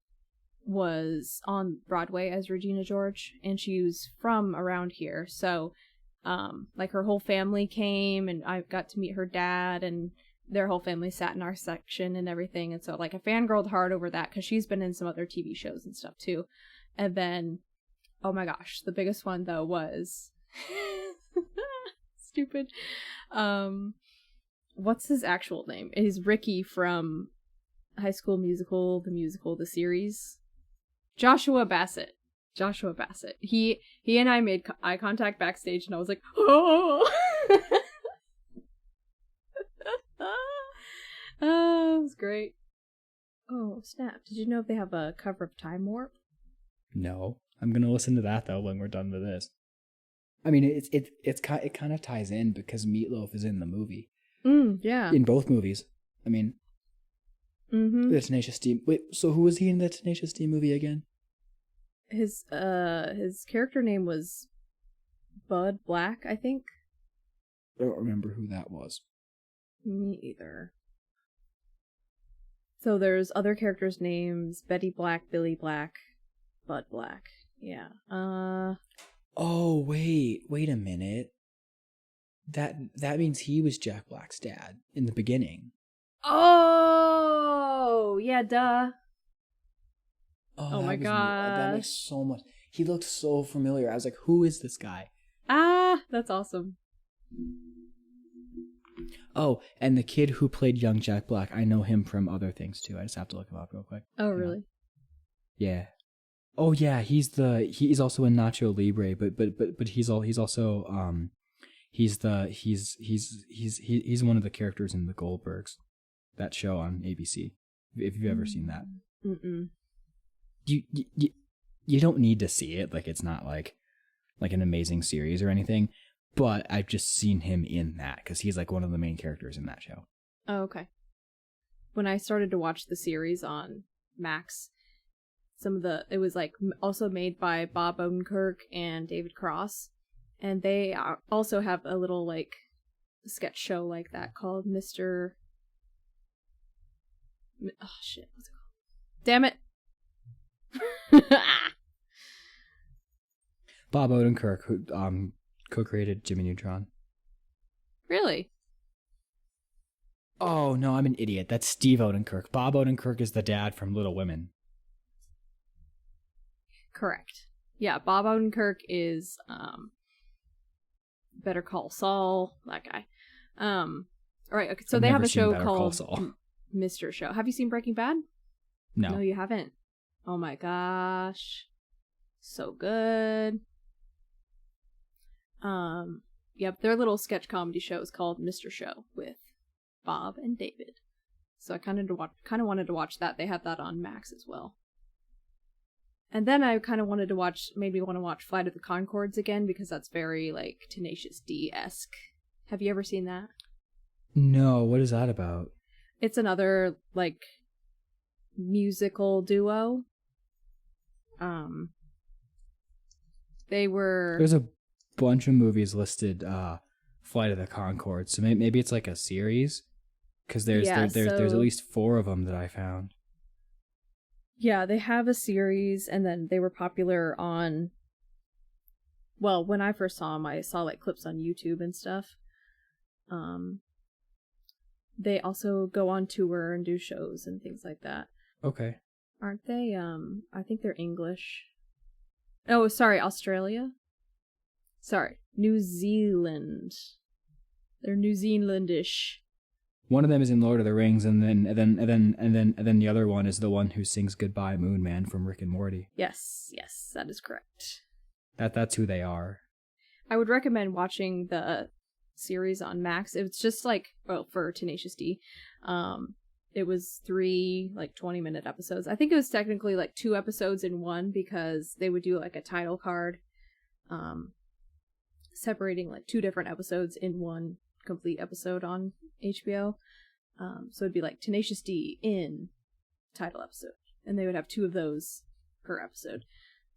was on Broadway as Regina George, and she was from around here. So like, her whole family came, and I got to meet her dad, and their whole family sat in our section and everything. And so, like, I fangirled hard over that because she's been in some other TV shows and stuff too. And then, oh my gosh, the biggest one though was stupid. What's his actual name? He's Ricky from High School Musical, the series. Joshua Bassett. He and I made eye contact backstage, and I was like, oh. Oh, it was great. Oh, snap. Did you know they have a cover of Time Warp? No. I'm going to listen to that, though, when we're done with this. I mean, it kind of ties in because Meatloaf is in the movie. Yeah. In both movies. I mean, the Tenacious D. Wait, so who was he in the Tenacious D movie again? His character name was Bud Black, I think. I don't remember who that was. Me either. So there's other characters' names: Betty Black, Billy Black, Bud Black. Yeah. Oh, wait a minute. That means he was Jack Black's dad in the beginning. Oh, yeah, duh. Oh my gosh. That makes so much. He looked so familiar. I was like, who is this guy? Ah, that's awesome. Oh, and the kid who played young Jack Black, I know him from other things too. I just have to look him up real quick. Oh, really? Yeah. Oh, yeah. He's also in Nacho Libre, but he's also he's one of the characters in The Goldbergs, that show on ABC. If you've ever seen that. Mm-mm. You don't need to see it. Like, it's not like an amazing series or anything. But I've just seen him in that because he's like one of the main characters in that show. Oh, okay. When I started to watch the series on Max, it was like also made by Bob Odenkirk and David Cross, and they also have a little like sketch show like that called Mr. Oh shit! What's it called? Damn it! Bob Odenkirk, who co-created Jimmy Neutron. Really? Oh, no, I'm an idiot. That's Steve Odenkirk. Bob Odenkirk is the dad from Little Women. Correct. Yeah, Bob Odenkirk is Better Call Saul, that guy. All right, okay, so they have a show called Mr. Show. Have you seen Breaking Bad? No. No, you haven't. Oh my gosh. So good. Yep, their little sketch comedy show is called Mr. Show with Bob and David. So I kind of wanted to watch that. They had that on Max as well. And then I kind of wanted to made me want to watch Flight of the Conchords again, because that's very, like, Tenacious D-esque. Have you ever seen that? No, what is that about? It's another, like, musical duo. There's a bunch of movies listed, Flight of the Conchords, so maybe it's like a series, because there's at least 4 of them that I found. Yeah, they have a series, and then they were popular on... Well, when I first saw them, I saw, like, clips on YouTube and stuff. They also go on tour and do shows and things like that. Okay. Aren't they, I think they're English. Oh, sorry, Australia? Sorry, New Zealand. They're New Zealandish. One of them is in Lord of the Rings, and then the other one is the one who sings "Goodbye Moon Man" from Rick and Morty. Yes, that is correct. That's who they are. I would recommend watching the series on Max. It's just like, well, for Tenacious D, it was 3 like 20-minute episodes. I think it was technically like 2 episodes in one, because they would do like a title card, separating like 2 different episodes in one complete episode on HBO. So it'd be like Tenacious D in title episode, and they would have 2 of those per episode.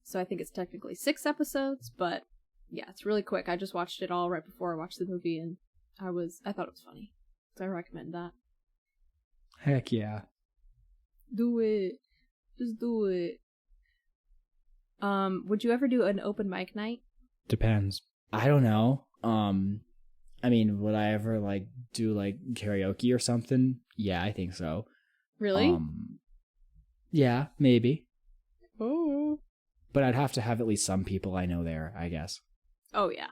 So I think it's technically 6 episodes, but yeah, it's really quick. I just watched it all right before I watched the movie, and I thought it was funny. So I recommend that. Heck yeah. Do it. Just do it. Would you ever do an open mic night? Depends. I don't know. I mean, would I ever like do like karaoke or something? Yeah, I think so. Really? Yeah, maybe. Oh. But I'd have to have at least some people I know there, I guess. Oh, yeah.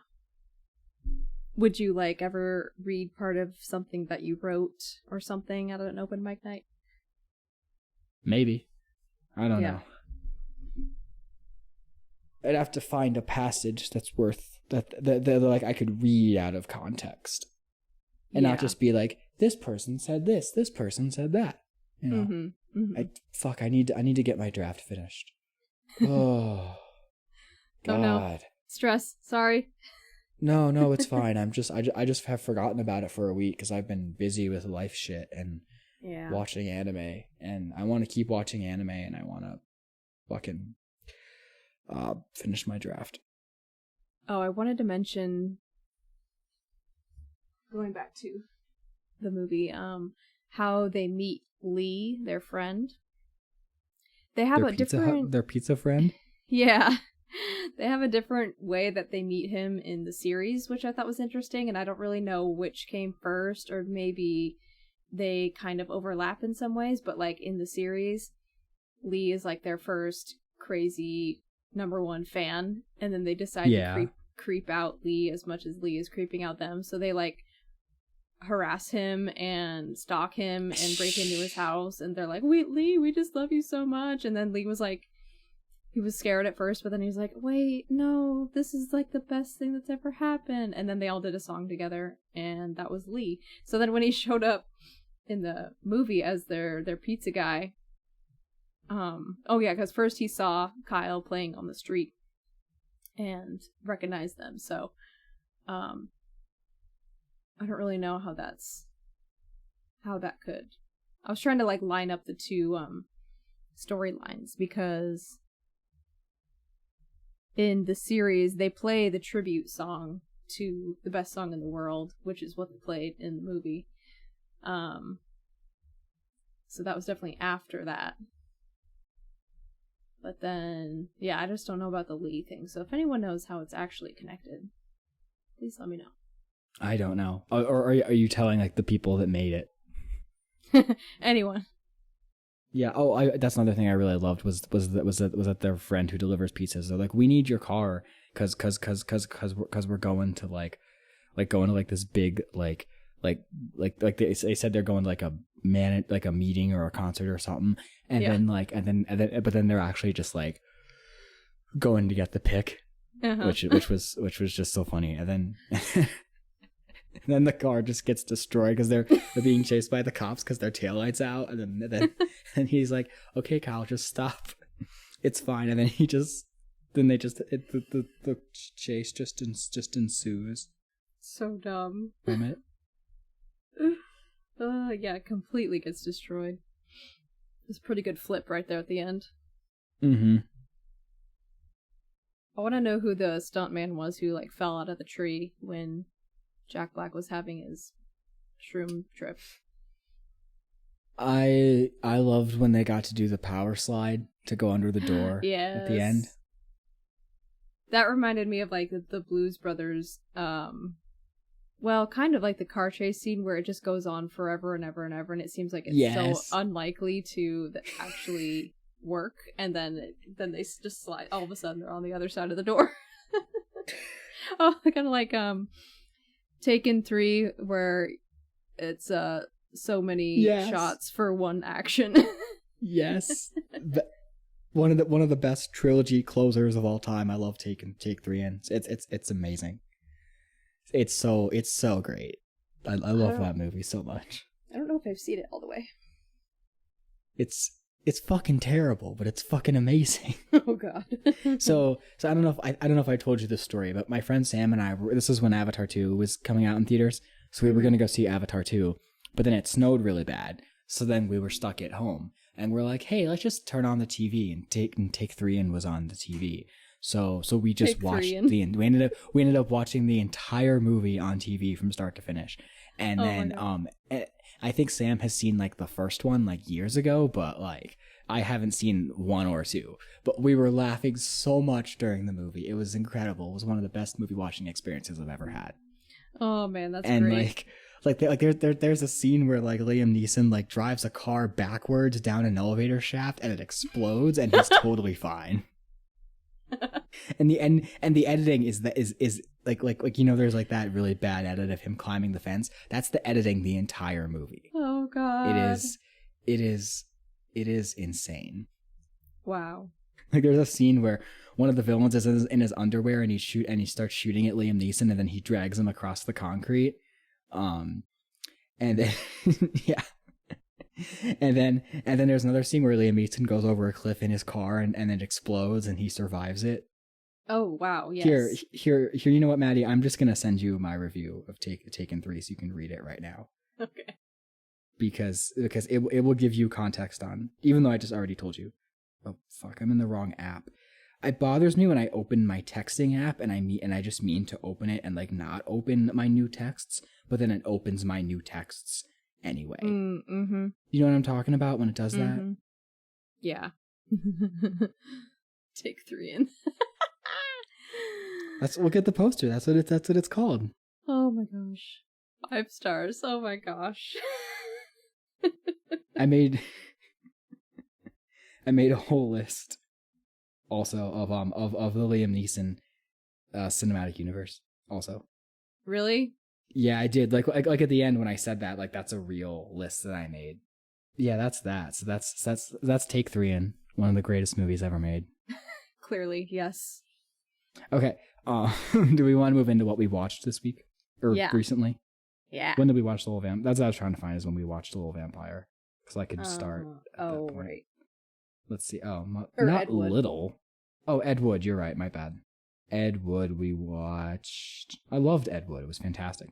Would you like ever read part of something that you wrote or something at an open mic night? Maybe. I don't know. I'd have to find a passage that's worth that like I could read out of context, and not just be like, this person said this person said that. You know, I need to get my draft finished. Oh, God. Oh, no. Stress. Sorry. No, it's fine. I just have forgotten about it for a week because I've been busy with life shit and watching anime, and I want to keep watching anime, and I want to fucking finish my draft. Oh, I wanted to mention, going back to the movie, how they meet Lee, their friend. They have their pizza friend? Yeah. They have a different way that they meet him in the series, which I thought was interesting, and I don't really know which came first, or maybe they kind of overlap in some ways, but like in the series, Lee is like their first crazy #1 fan, and then they decide to creep out Lee as much as Lee is creeping out them, so they like harass him and stalk him and break into his house, and they're like, "Wait, Lee, we just love you so much." And then Lee was like, he was scared at first, but then he was like, "Wait, no, this is like the best thing that's ever happened." And then they all did a song together, and that was Lee. So then when he showed up in the movie as their pizza guy, because first he saw Kyle playing on the street and recognized them. So I don't really know how that could. I was trying to like line up the 2 storylines, because in the series they play the tribute song to the best song in the world, which is what they played in the movie. So that was definitely after that. But then, I just don't know about the Lee thing. So if anyone knows how it's actually connected, please let me know. I don't know. Or are you telling like the people that made it? Anyone. Yeah. Oh, that's another thing I really loved was that their friend who delivers pizzas. They're like, "We need your car because we're going to like this big like they said they're going to like a meeting or a concert or something, and then but then they're actually just like going to get the pick which was just so funny. And then and then the car just gets destroyed because they're being chased by the cops because their taillight's out. And then and he's like, "Okay, Kyle, just stop. It's fine." And then the chase just ensues. So dumb. From it. Yeah, it completely gets destroyed. It's a pretty good flip right there at the end. Mm-hmm. I want to know who the stuntman was who like fell out of the tree when Jack Black was having his shroom trip. I loved when they got to do the power slide to go under the door at the end. That reminded me of like the Blues Brothers, well, kind of like the car chase scene where it just goes on forever and ever and ever, and it seems like it's so unlikely to actually work, and then they just slide. All of a sudden, they're on the other side of the door. Oh, kind of like Taken 3, where it's so many shots for one action. Yes. One of the best trilogy closers of all time. I love Take 3 in. It's amazing. It's so great. I love that movie so much. I don't know if I've seen it all the way. It's fucking terrible, but it's fucking amazing. Oh god. So I don't know if I told you this story, but my friend Sam and I, this is when Avatar 2 was coming out in theaters, so we were going to go see Avatar 2, but then it snowed really bad, so then we were stuck at home, and we're like, hey, let's just turn on the TV, and Take 3 in was on the TV. So we just watched we ended up watching the entire movie on TV from start to finish. And then I think Sam has seen like the first one like years ago, but like I haven't seen 1 or 2. But we were laughing so much during the movie. It was incredible. It was one of the best movie watching experiences I've ever had. Oh man, that's and great. There's a scene where like Liam Neeson like drives a car backwards down an elevator shaft and it explodes and he's totally fine. And the editing is like you know, there's like that really bad edit of him climbing the fence. That's the editing the entire movie. Oh god. It is insane. Wow. Like there's a scene where one of the villains is in his underwear and he starts shooting at Liam Neeson and then he drags him across the concrete. And then yeah. And then there's another scene where Liam Neeson goes over a cliff in his car and it explodes and he survives it. Oh wow, yes. Here, you know what, Maddie? I'm just gonna send you my review of Taken 3 so you can read it right now. Okay. Because it will give you context on, even though I just already told you. Oh fuck, I'm in the wrong app. It bothers me when I open my texting app and I just mean to open it and like not open my new texts, but then it opens my new texts anyway. Mm-hmm. You know what I'm talking about when it does that? Yeah. Take 3 in. Look at the poster. That's what it's called. Oh my gosh. 5 stars. Oh my gosh. I made a whole list also of the Liam Neeson cinematic universe also. Really? Yeah, I did. Like at the end when I said that, like that's a real list that I made. Yeah, that's that. So that's Take 3 in, one of the greatest movies ever made. Clearly, yes. Okay. Do we want to move into what we watched this week or recently? Yeah. When did we watch The Little Vampire? That's what I was trying to find, is when we watched The Little Vampire, because I could start. At that point. Right. Let's see. Oh, not Ed Wood. Little. Oh, Ed Wood. You're right. My bad. Ed Wood. We watched. I loved Ed Wood. It was fantastic.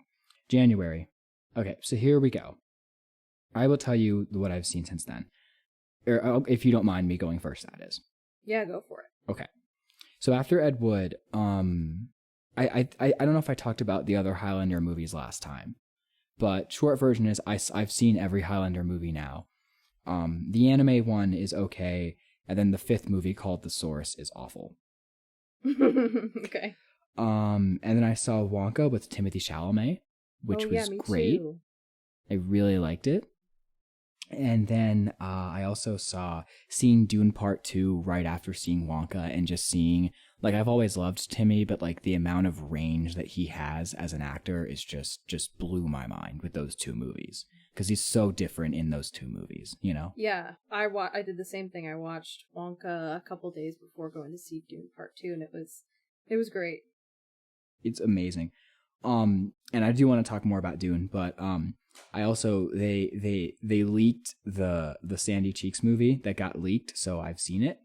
January. Okay, so here we go. I will tell you what I've seen since then, or if you don't mind me going first. That is. Yeah, go for it. Okay. So after Ed Wood, I don't know if I talked about the other Highlander movies last time, but short version is I've seen every Highlander movie now. The anime one is okay, and then the 5th movie called The Source is awful. Okay. And then I saw Wonka with Timothée Chalamet, which was great. Too. I really liked it. And then I also seeing Dune Part 2 right after seeing Wonka, and just seeing, like, I've always loved Timmy, but like the amount of range that he has as an actor is just blew my mind with those 2 movies, because he's so different in those 2 movies, you know? Yeah, I did the same thing. I watched Wonka a couple days before going to see Dune Part 2, and it was It was great. It's amazing. And I do want to talk more about Dune, but I also they leaked the Sandy Cheeks movie that got leaked, so I've seen it.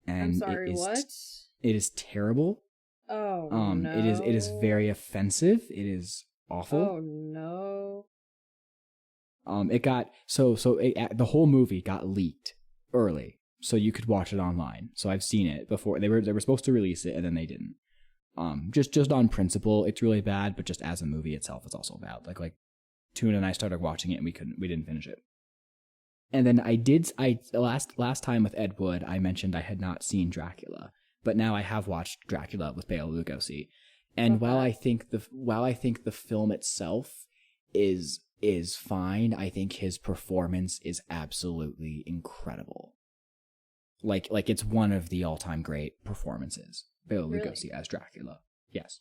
And I'm sorry, what? It is terrible. Oh no. It is very offensive. It is awful. Oh no. It got the whole movie got leaked early, so you could watch it online. So I've seen it before. They were supposed to release it and then they didn't. Just on principle, it's really bad, but just as a movie itself, it's also bad. Like Tuna and I started watching it and we didn't finish it. And then last time with Ed Wood, I mentioned I had not seen Dracula, but now I have watched Dracula with Bela Lugosi. And while I think the film itself is fine, I think his performance is absolutely incredible. Like it's one of the all-time great performances. Bela Lugosi as Dracula. Yes.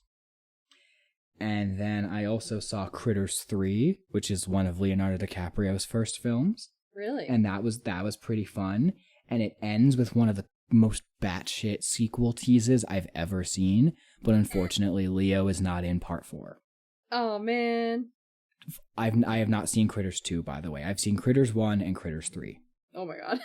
And then I also saw Critters 3, which is one of Leonardo DiCaprio's first films. Really? And that was pretty fun. And it ends with one of the most batshit sequel teases I've ever seen. But unfortunately, Leo is not in part 4. Oh, man. I have not seen Critters 2, by the way. I've seen Critters 1 and Critters 3. Oh my god.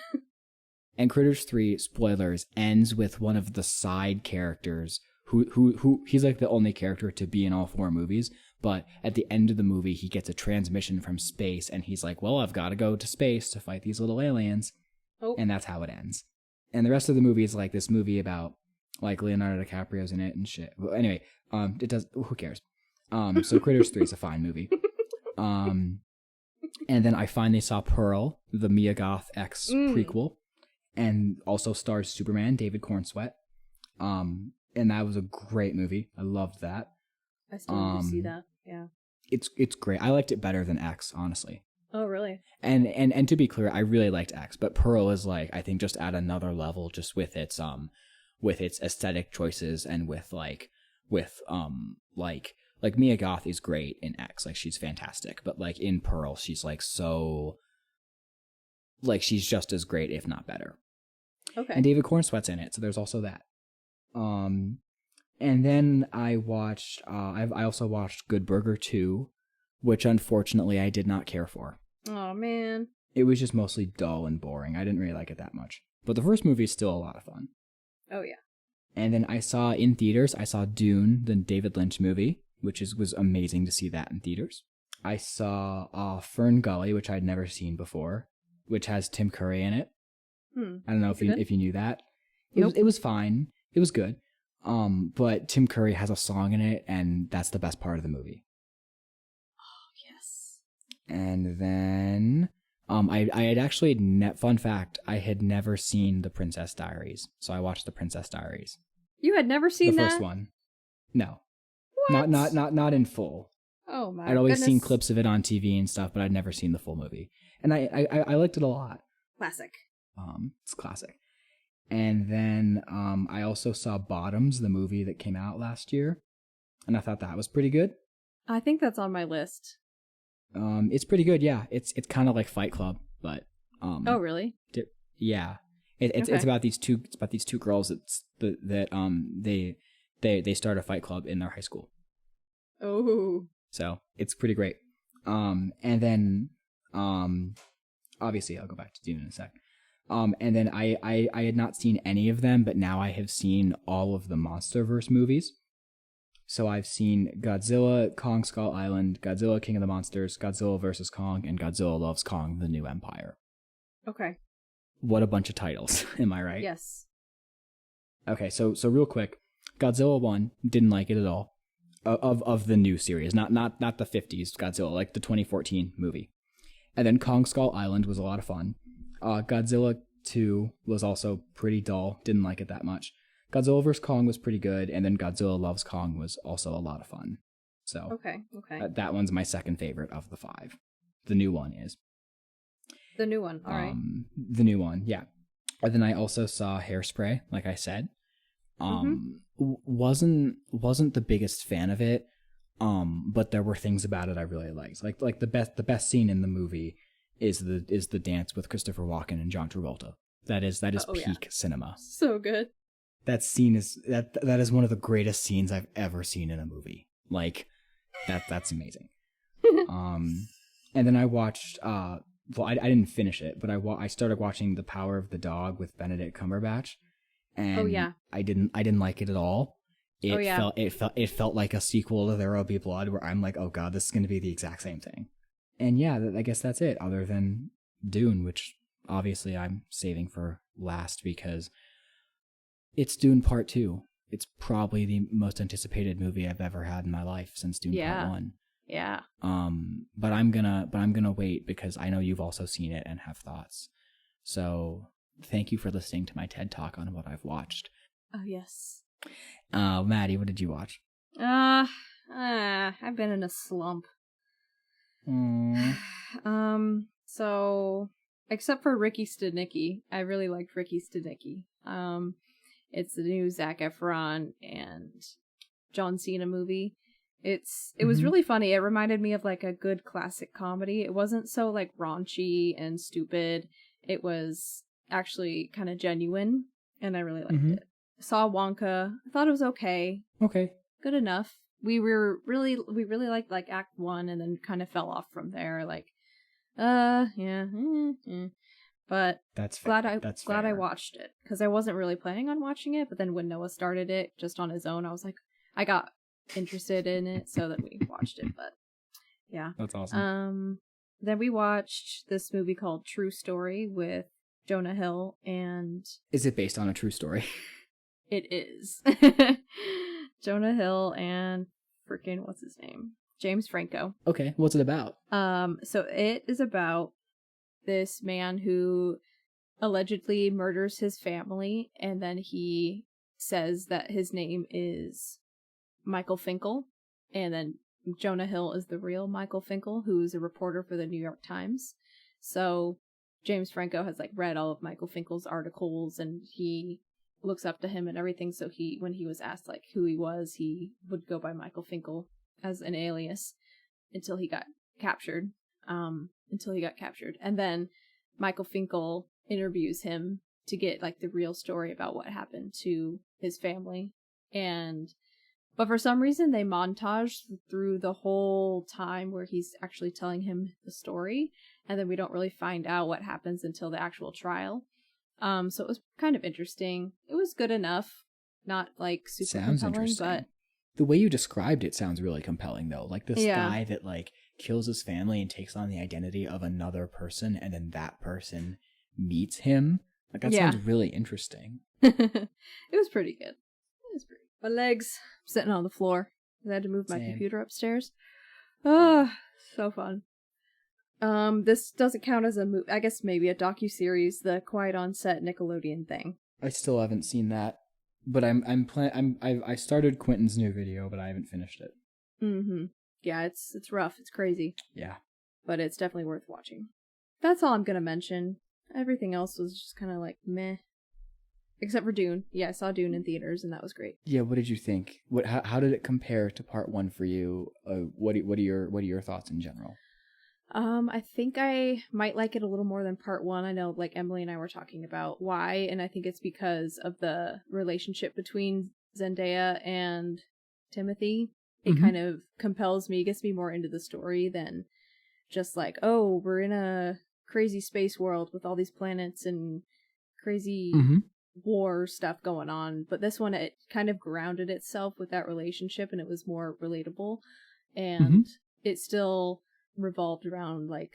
And Critters 3, spoilers, ends with one of the side characters who he's like the only character to be in all 4 movies, but at the end of the movie he gets a transmission from space and he's like, well, I've got to go to space to fight these little aliens. Oh. And that's how it ends. And the rest of the movie is like this movie about like Leonardo DiCaprio's in it and shit. Well, anyway, it does, who cares? So Critters 3 is a fine movie. And then I finally saw Pearl, the Mia Goth X prequel, and also stars Superman, David Cornsweet. And that was a great movie. I loved that. I still need to see that. Yeah. It's great. I liked it better than X, honestly. Oh, really? And to be clear, I really liked X, but Pearl is like, I think just at another level, just with its aesthetic choices and with Mia Goth is great in X, like she's fantastic, but like in Pearl, she's like so, like she's just as great, if not better. Okay. And David Cornsweet's in it, so there's also that. And then I watched, I also watched Good Burger 2, which unfortunately I did not care for. Oh man. It was just mostly dull and boring. I didn't really like it that much. But the first movie is still a lot of fun. Oh yeah. And then I saw Dune, the David Lynch movie, which was amazing to see that in theaters. I saw Fern Gully, which I'd never seen before, which has Tim Curry in it. I don't know if you knew that. It was fine. It was good. But Tim Curry has a song in it, and that's the best part of the movie. Oh, yes. And then I had actually, fun fact, I had never seen The Princess Diaries. So I watched The Princess Diaries. You had never seen that? The first one. No. What? Not in full. Oh my I'd always goodness. seen clips of it on TV and stuff, but I'd never seen the full movie. And I liked it a lot. Classic. It's classic. And then I also saw Bottoms, the movie that came out last year, and I thought that was pretty good. I think that's on my list. It's pretty good, yeah. It's kind of like Fight Club, but oh really? Yeah. It's about these two girls that they start a fight club in their high school. Oh. So it's pretty great. And then obviously I'll go back to Dune in a sec. And then I had not seen any of them, but now I have seen all of the MonsterVerse movies. So I've seen Godzilla, Kong Skull Island, Godzilla King of the Monsters, Godzilla vs. Kong, and Godzilla Loves Kong, The New Empire. Okay. What a bunch of titles, am I right? Yes. Okay, so real quick, Godzilla 1, didn't like it at all. Of the new series, not the 50s Godzilla, like the 2014 movie. And then Kong Skull Island was a lot of fun. Godzilla 2 was also pretty dull, didn't like it that much. Godzilla vs. Kong was pretty good, and then Godzilla Loves Kong was also a lot of fun. So okay. That one's my second favorite of the 5. The new one is. The new one, all right. The new one, yeah. And then I also saw Hairspray, like I said. Wasn't the biggest fan of it, but there were things about it I really liked. Like the best scene in the movie is the dance with Christopher Walken and John Travolta. That is peak cinema. So good. that scene is that is one of the greatest scenes I've ever seen in a movie. Like that's amazing. And then I watched well, I didn't finish it, but I started watching The Power of the Dog with Benedict Cumberbatch, and I didn't like it at all. It felt like a sequel to There Will Be Blood, where I'm like, oh god, this is going to be the exact same thing. And yeah, I guess that's it. Other than Dune, which obviously I'm saving for last because it's Dune Part 2. It's probably the most anticipated movie I've ever had in my life since Dune Part 1. Yeah. But I'm gonna wait because I know you've also seen it and have thoughts. So thank you for listening to my TED Talk on what I've watched. Oh yes. Maddie, what did you watch? I've been in a slump. So except for Ricky Stenicki, I really liked Ricky Stenicki. It's the new Zac Efron and John Cena movie. It was really funny. It reminded me of like a good classic comedy. It wasn't so like raunchy and stupid. It was actually kind of genuine, and I really liked it. Saw Wonka. I thought it was okay. Okay. Good enough. We really liked like Act 1 and then kind of fell off from there. Like, But that's glad I watched it because I wasn't really planning on watching it. But then when Noah started it just on his own, I was like, I got interested in it, so that we watched it. But yeah, that's awesome. Then we watched this movie called True Story with Jonah Hill, and is it based on a true story? It is. Jonah Hill and freaking what's his name? James Franco. Okay, what's it about? So it is about this man who allegedly murders his family, and then he says that his name is Michael Finkel, and then Jonah Hill is the real Michael Finkel, who's a reporter for the New York Times. So James Franco has like read all of Michael Finkel's articles, and he looks up to him and everything. So when he was asked like who he was, he would go by Michael Finkel as an alias until he got captured. And then Michael Finkel interviews him to get like the real story about what happened to his family. But for some reason they montage through the whole time where he's actually telling him the story, and then we don't really find out what happens until the actual trial. So it was kind of interesting. It was good enough, not like super compelling, but the way you described it sounds really compelling though. Like this guy that like kills his family and takes on the identity of another person, and then that person meets him. Like that sounds really interesting. It was pretty good. My legs sitting on the floor. I had to move my computer upstairs. Oh, so fun. This doesn't count as a movie. I guess maybe a docuseries, the Quiet on Set Nickelodeon thing. I still haven't seen that, but I started Quentin's new video, but I haven't finished it. Yeah, it's rough. It's crazy. Yeah, but it's definitely worth watching. That's all I'm gonna mention. Everything else was just kind of like meh. Except for Dune. Yeah, I saw Dune in theaters, and that was great. Yeah, what did you think? How did it compare to Part 1 for you? What are your thoughts in general? I think I might like it a little more than Part 1. I know, like, Emily and I were talking about why, and I think it's because of the relationship between Zendaya and Timothy. It kind of compels me, gets me more into the story than just like, oh, we're in a crazy space world with all these planets and crazy war stuff going on. But this one, it kind of grounded itself with that relationship, and it was more relatable, and it still revolved around like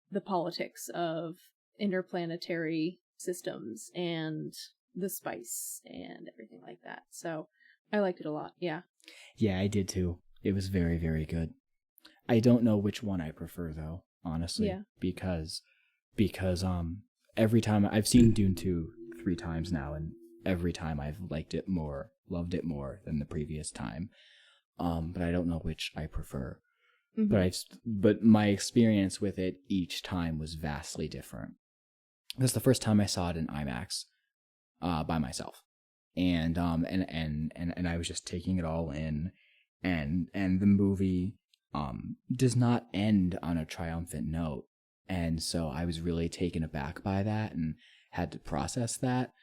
the politics of interplanetary systems and the spice and everything like that. So I liked it a lot. Yeah, I did too. It was very, very good. I don't know which one I prefer though, honestly. Yeah. Because every time I've seen Dune 2 3 times now, and every time I've loved it more than the previous time. But I don't know which I prefer. But my experience with it each time was vastly different. This is the first time I saw it in IMAX, by myself, and I was just taking it all in, and the movie does not end on a triumphant note, and so I was really taken aback by that and had to process that.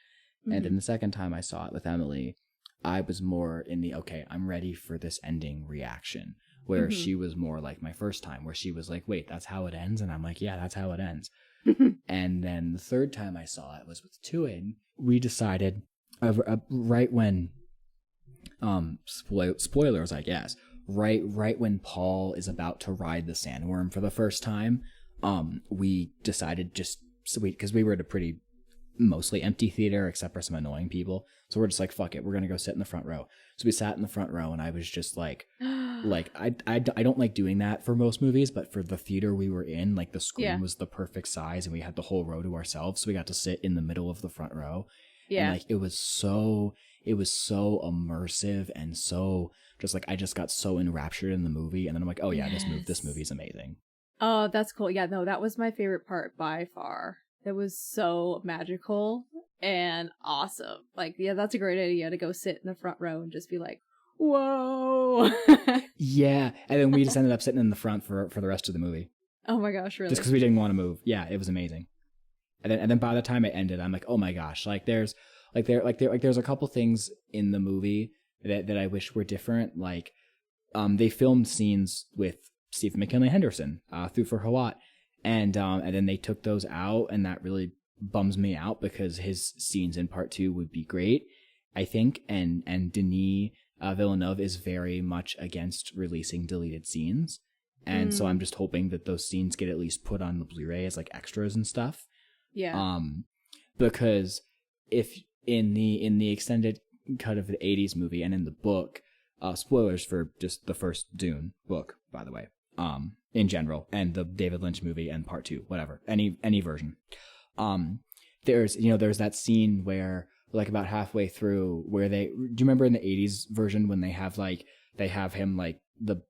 And then the second time I saw it with Emily, I was more in the, okay, I'm ready for this ending reaction, where she was more like my first time, where she was like, wait, that's how it ends? And I'm like, yeah, that's how it ends. And then the third time I saw it was with Tuin. We decided, right when, spoilers, I guess, right when Paul is about to ride the sandworm for the first time, we decided just, because we were at a pretty mostly empty theater except for some annoying people, so we're just like, fuck it, we're gonna go sit in the front row. So we sat in the front row, and I was just like I don't like doing that for most movies, but for the theater we were in, like the screen was the perfect size and we had the whole row to ourselves, so we got to sit in the middle of the front row. And like it was so immersive, and so just like I just got so enraptured in the movie, and then I'm like, oh yeah, this movie's amazing. Oh, that's cool. Yeah, no, that was my favorite part by far. It was so magical and awesome. Like, yeah, that's a great idea to go sit in the front row and just be like, whoa. Yeah, and then we just ended up sitting in the front for the rest of the movie. Oh my gosh, really? Just because we didn't want to move. Yeah, it was amazing. And then by the time it ended, I'm like, oh my gosh, there's a couple things in the movie that I wish were different. Like, they filmed scenes with Stephen McKinley Henderson, Thufir Hawat, and then they took those out, and that really bums me out because his scenes in part 2 would be great, I think. And Denis Villeneuve is very much against releasing deleted scenes, and so I'm just hoping that those scenes get at least put on the Blu-ray as like extras and stuff. Yeah. Because if in the extended cut of the 80s movie and in the book, spoilers for just the first Dune book, by the way, in general, and the David Lynch movie and part 2, whatever, any version. There's that scene where, like, about halfway through, where do you remember in the 80s version when they have him like the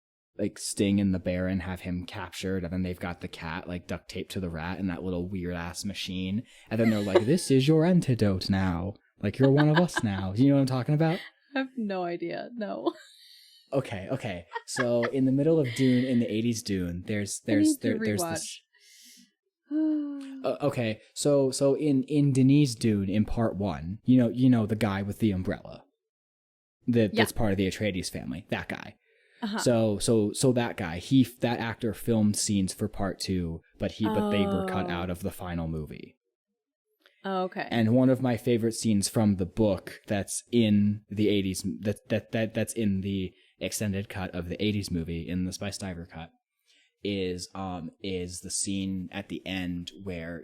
Sting and the Baron have him captured, and then they've got the cat like duct taped to the rat in that little weird ass machine, and then they're like, this is your antidote now, like you're one of us now. Do you know what I'm talking about? I have no idea. No. Okay. So in the middle of Dune, in the 80s Dune, there's this. Okay, so in Denis Dune in part 1, you know the guy with the umbrella, that's part of the Atreides family, that guy. So that guy, that actor filmed scenes for part 2, but they were cut out of the final movie. Oh, okay. And one of my favorite scenes from the book that's in the 80s, that's in the extended cut of the 80s movie, in the Spice Diver cut, is the scene at the end where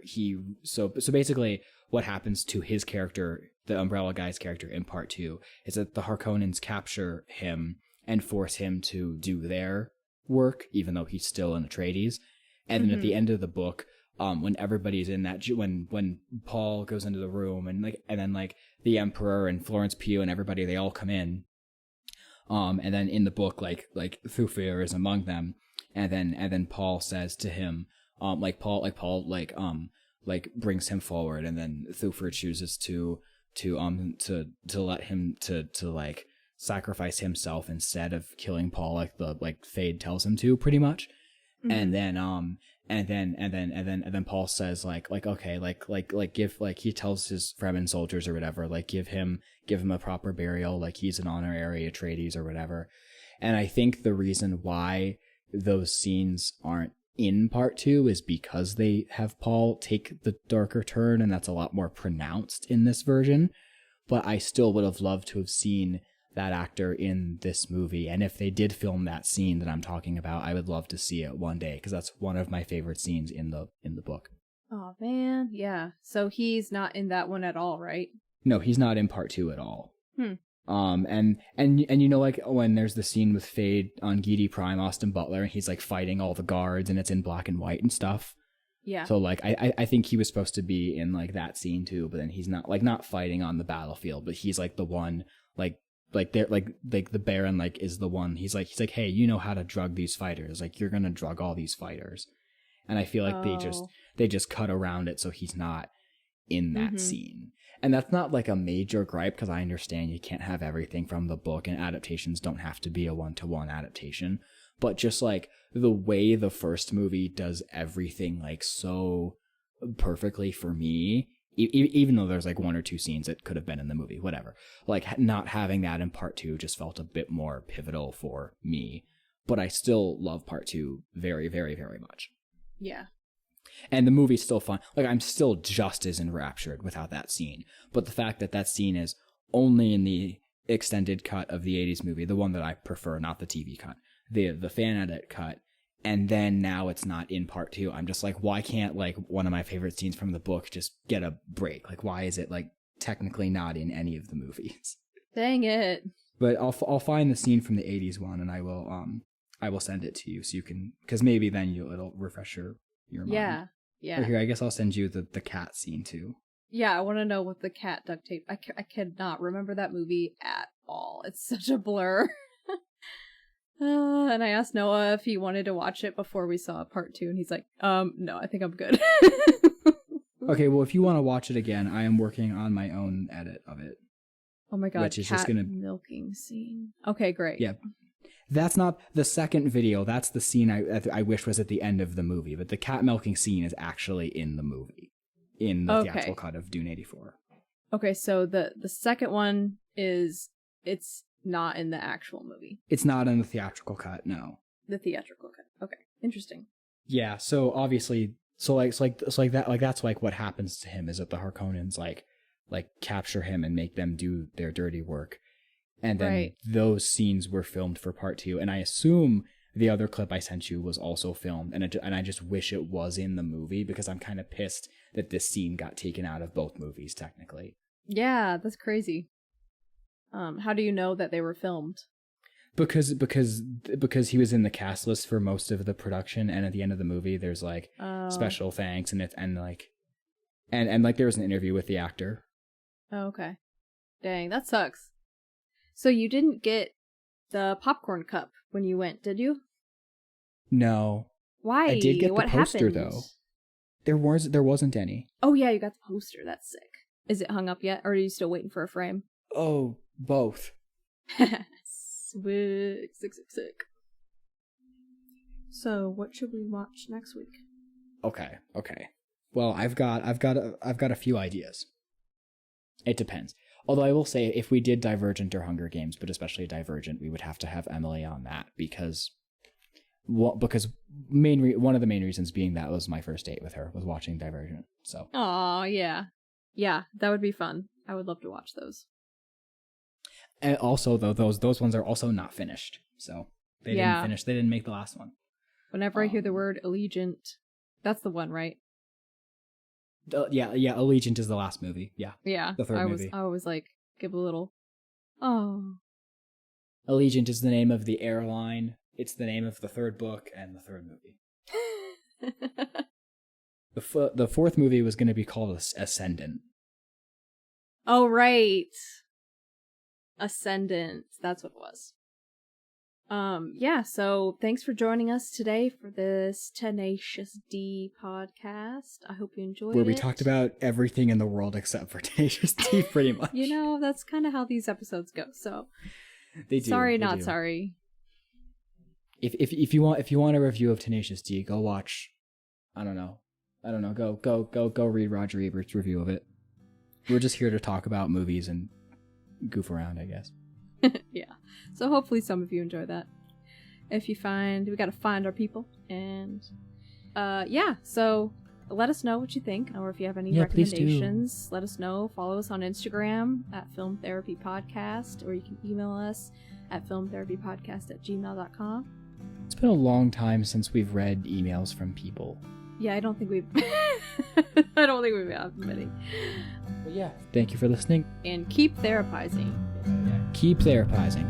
so basically what happens to his character, the Umbrella guy's character in part 2, is that the Harkonnens capture him and force him to do their work, even though he's still an Atreides. And then at the end of the book, when everybody's in that, when Paul goes into the room, and then the Emperor and Florence Pugh and everybody, they all come in. And then in the book, like Thufir is among them, and then Paul says to him, Paul brings him forward, and then Thufir chooses to let him to sacrifice himself instead of killing Paul, like Thade tells him to, pretty much. And then Paul says he tells his Fremen soldiers or whatever, give him a proper burial, like he's an honorary Atreides or whatever. And I think the reason why those scenes aren't in part 2 is because they have Paul take the darker turn, and that's a lot more pronounced in this version. But I still would have loved to have seen that actor in this movie, and if they did film that scene that I'm talking about, I would love to see it one day, because that's one of my favorite scenes in the book. Oh man, yeah. So he's not in that one at all, right? No, he's not in part 2 at all. And when there's the scene with Thade on Giedi Prime, Austin Butler, and he's fighting all the guards, and it's in black and white and stuff. Yeah. So I think he was supposed to be in that scene too, but then he's not fighting on the battlefield, but he's the one the Baron is the one. He's like, hey, you know how to drug these fighters, you're gonna drug all these fighters. And I feel like they just cut around it so he's not in that scene. And that's not a major gripe, because I understand you can't have everything from the book, and adaptations don't have to be a one-to-one adaptation. But just the way the first movie does everything so perfectly for me Even though there's like one or two scenes that could have been in the movie, whatever. Like not having that in part 2 just felt a bit more pivotal for me. But I still love part 2 very, very, very much. Yeah. And the movie's still fun. Like, I'm still just as enraptured without that scene. But the fact that that scene is only in the extended cut of the 80s movie, the one that I prefer, not the TV cut, the fan edit cut, and then now it's not in part 2, I'm just like, why can't, like, one of my favorite scenes from the book just get a break? Like, why is it, like, technically not in any of the movies? Dang it. But I'll find the scene from the 80s one, and I will send it to you so you can, because maybe then it'll refresh your mind. Yeah. Or here, I guess I'll send you the cat scene too. Yeah, I want to know what the cat duct tape. I cannot remember that movie at all. It's such a blur. And I asked Noah if he wanted to watch it before we saw part 2, and he's like, no, I think I'm good. Okay, well, if you want to watch it again, I am working on my own edit of it. Oh my god, which is cat just gonna milking scene. Okay, great. Yeah. That's not the second video. That's the scene I wish was at the end of the movie. But the cat milking scene is actually in the movie, in the theatrical cut of Dune 84. Okay, so the second one it's not in the actual movie. It's not in the theatrical cut, no. The theatrical cut. Okay, interesting. Yeah. So obviously, that's like what happens to him is that the Harkonnens like capture him and make them do their dirty work. And then those scenes were filmed for part 2. And I assume the other clip I sent you was also filmed. And I just wish it was in the movie because I'm kind of pissed that this scene got taken out of both movies, technically. Yeah, that's crazy. How do you know that they were filmed? Because he was in the cast list for most of the production. And at the end of the movie, there's like special thanks. And like there was an interview with the actor. Oh, okay. Dang, that sucks. So you didn't get the popcorn cup when you went, did you? No. Why? I did get what the poster happened? Though. There wasn't any. Oh yeah, you got the poster. That's sick. Is it hung up yet, or are you still waiting for a frame? Oh, both. Sick. So, what should we watch next week? Okay. Well, I've got a few ideas. It depends. Although I will say, if we did Divergent or Hunger Games, but especially Divergent, we would have to have Emily on that because one of the main reasons being that was my first date with her was watching Divergent. So. Oh yeah, that would be fun. I would love to watch those. And also, though, those ones are also not finished, so they didn't finish. They didn't make the last one. Whenever I hear the word Allegiant, that's the one, right? Yeah, Allegiant is the last movie. Yeah. The third movie. I always like give a little. Oh. Allegiant is the name of the airline. It's the name of the third book and the third movie. The fourth movie was going to be called Ascendant. Oh right. Ascendant. That's what it was. Yeah, so thanks for joining us today for this Tenacious D podcast. I hope you enjoyed it. Where we talked about everything in the world except for Tenacious D, pretty much. You know, that's kind of how these episodes go, so. They do. Sorry, not sorry. If you want a review of Tenacious D, go watch, I don't know, go read Roger Ebert's review of it. We're just here to talk about movies and goof around, I guess. Yeah. So hopefully some of you enjoy that. If you we gotta find our people. And so let us know what you think, or if you have any recommendations, let us know. Follow us on Instagram at Film Therapy Podcast, or you can email us at filmtherapypodcast@gmail.com. It's been a long time since we've read emails from people. Yeah, I don't think we've had many. But yeah, thank you for listening. And keep therapizing. Keep therapizing.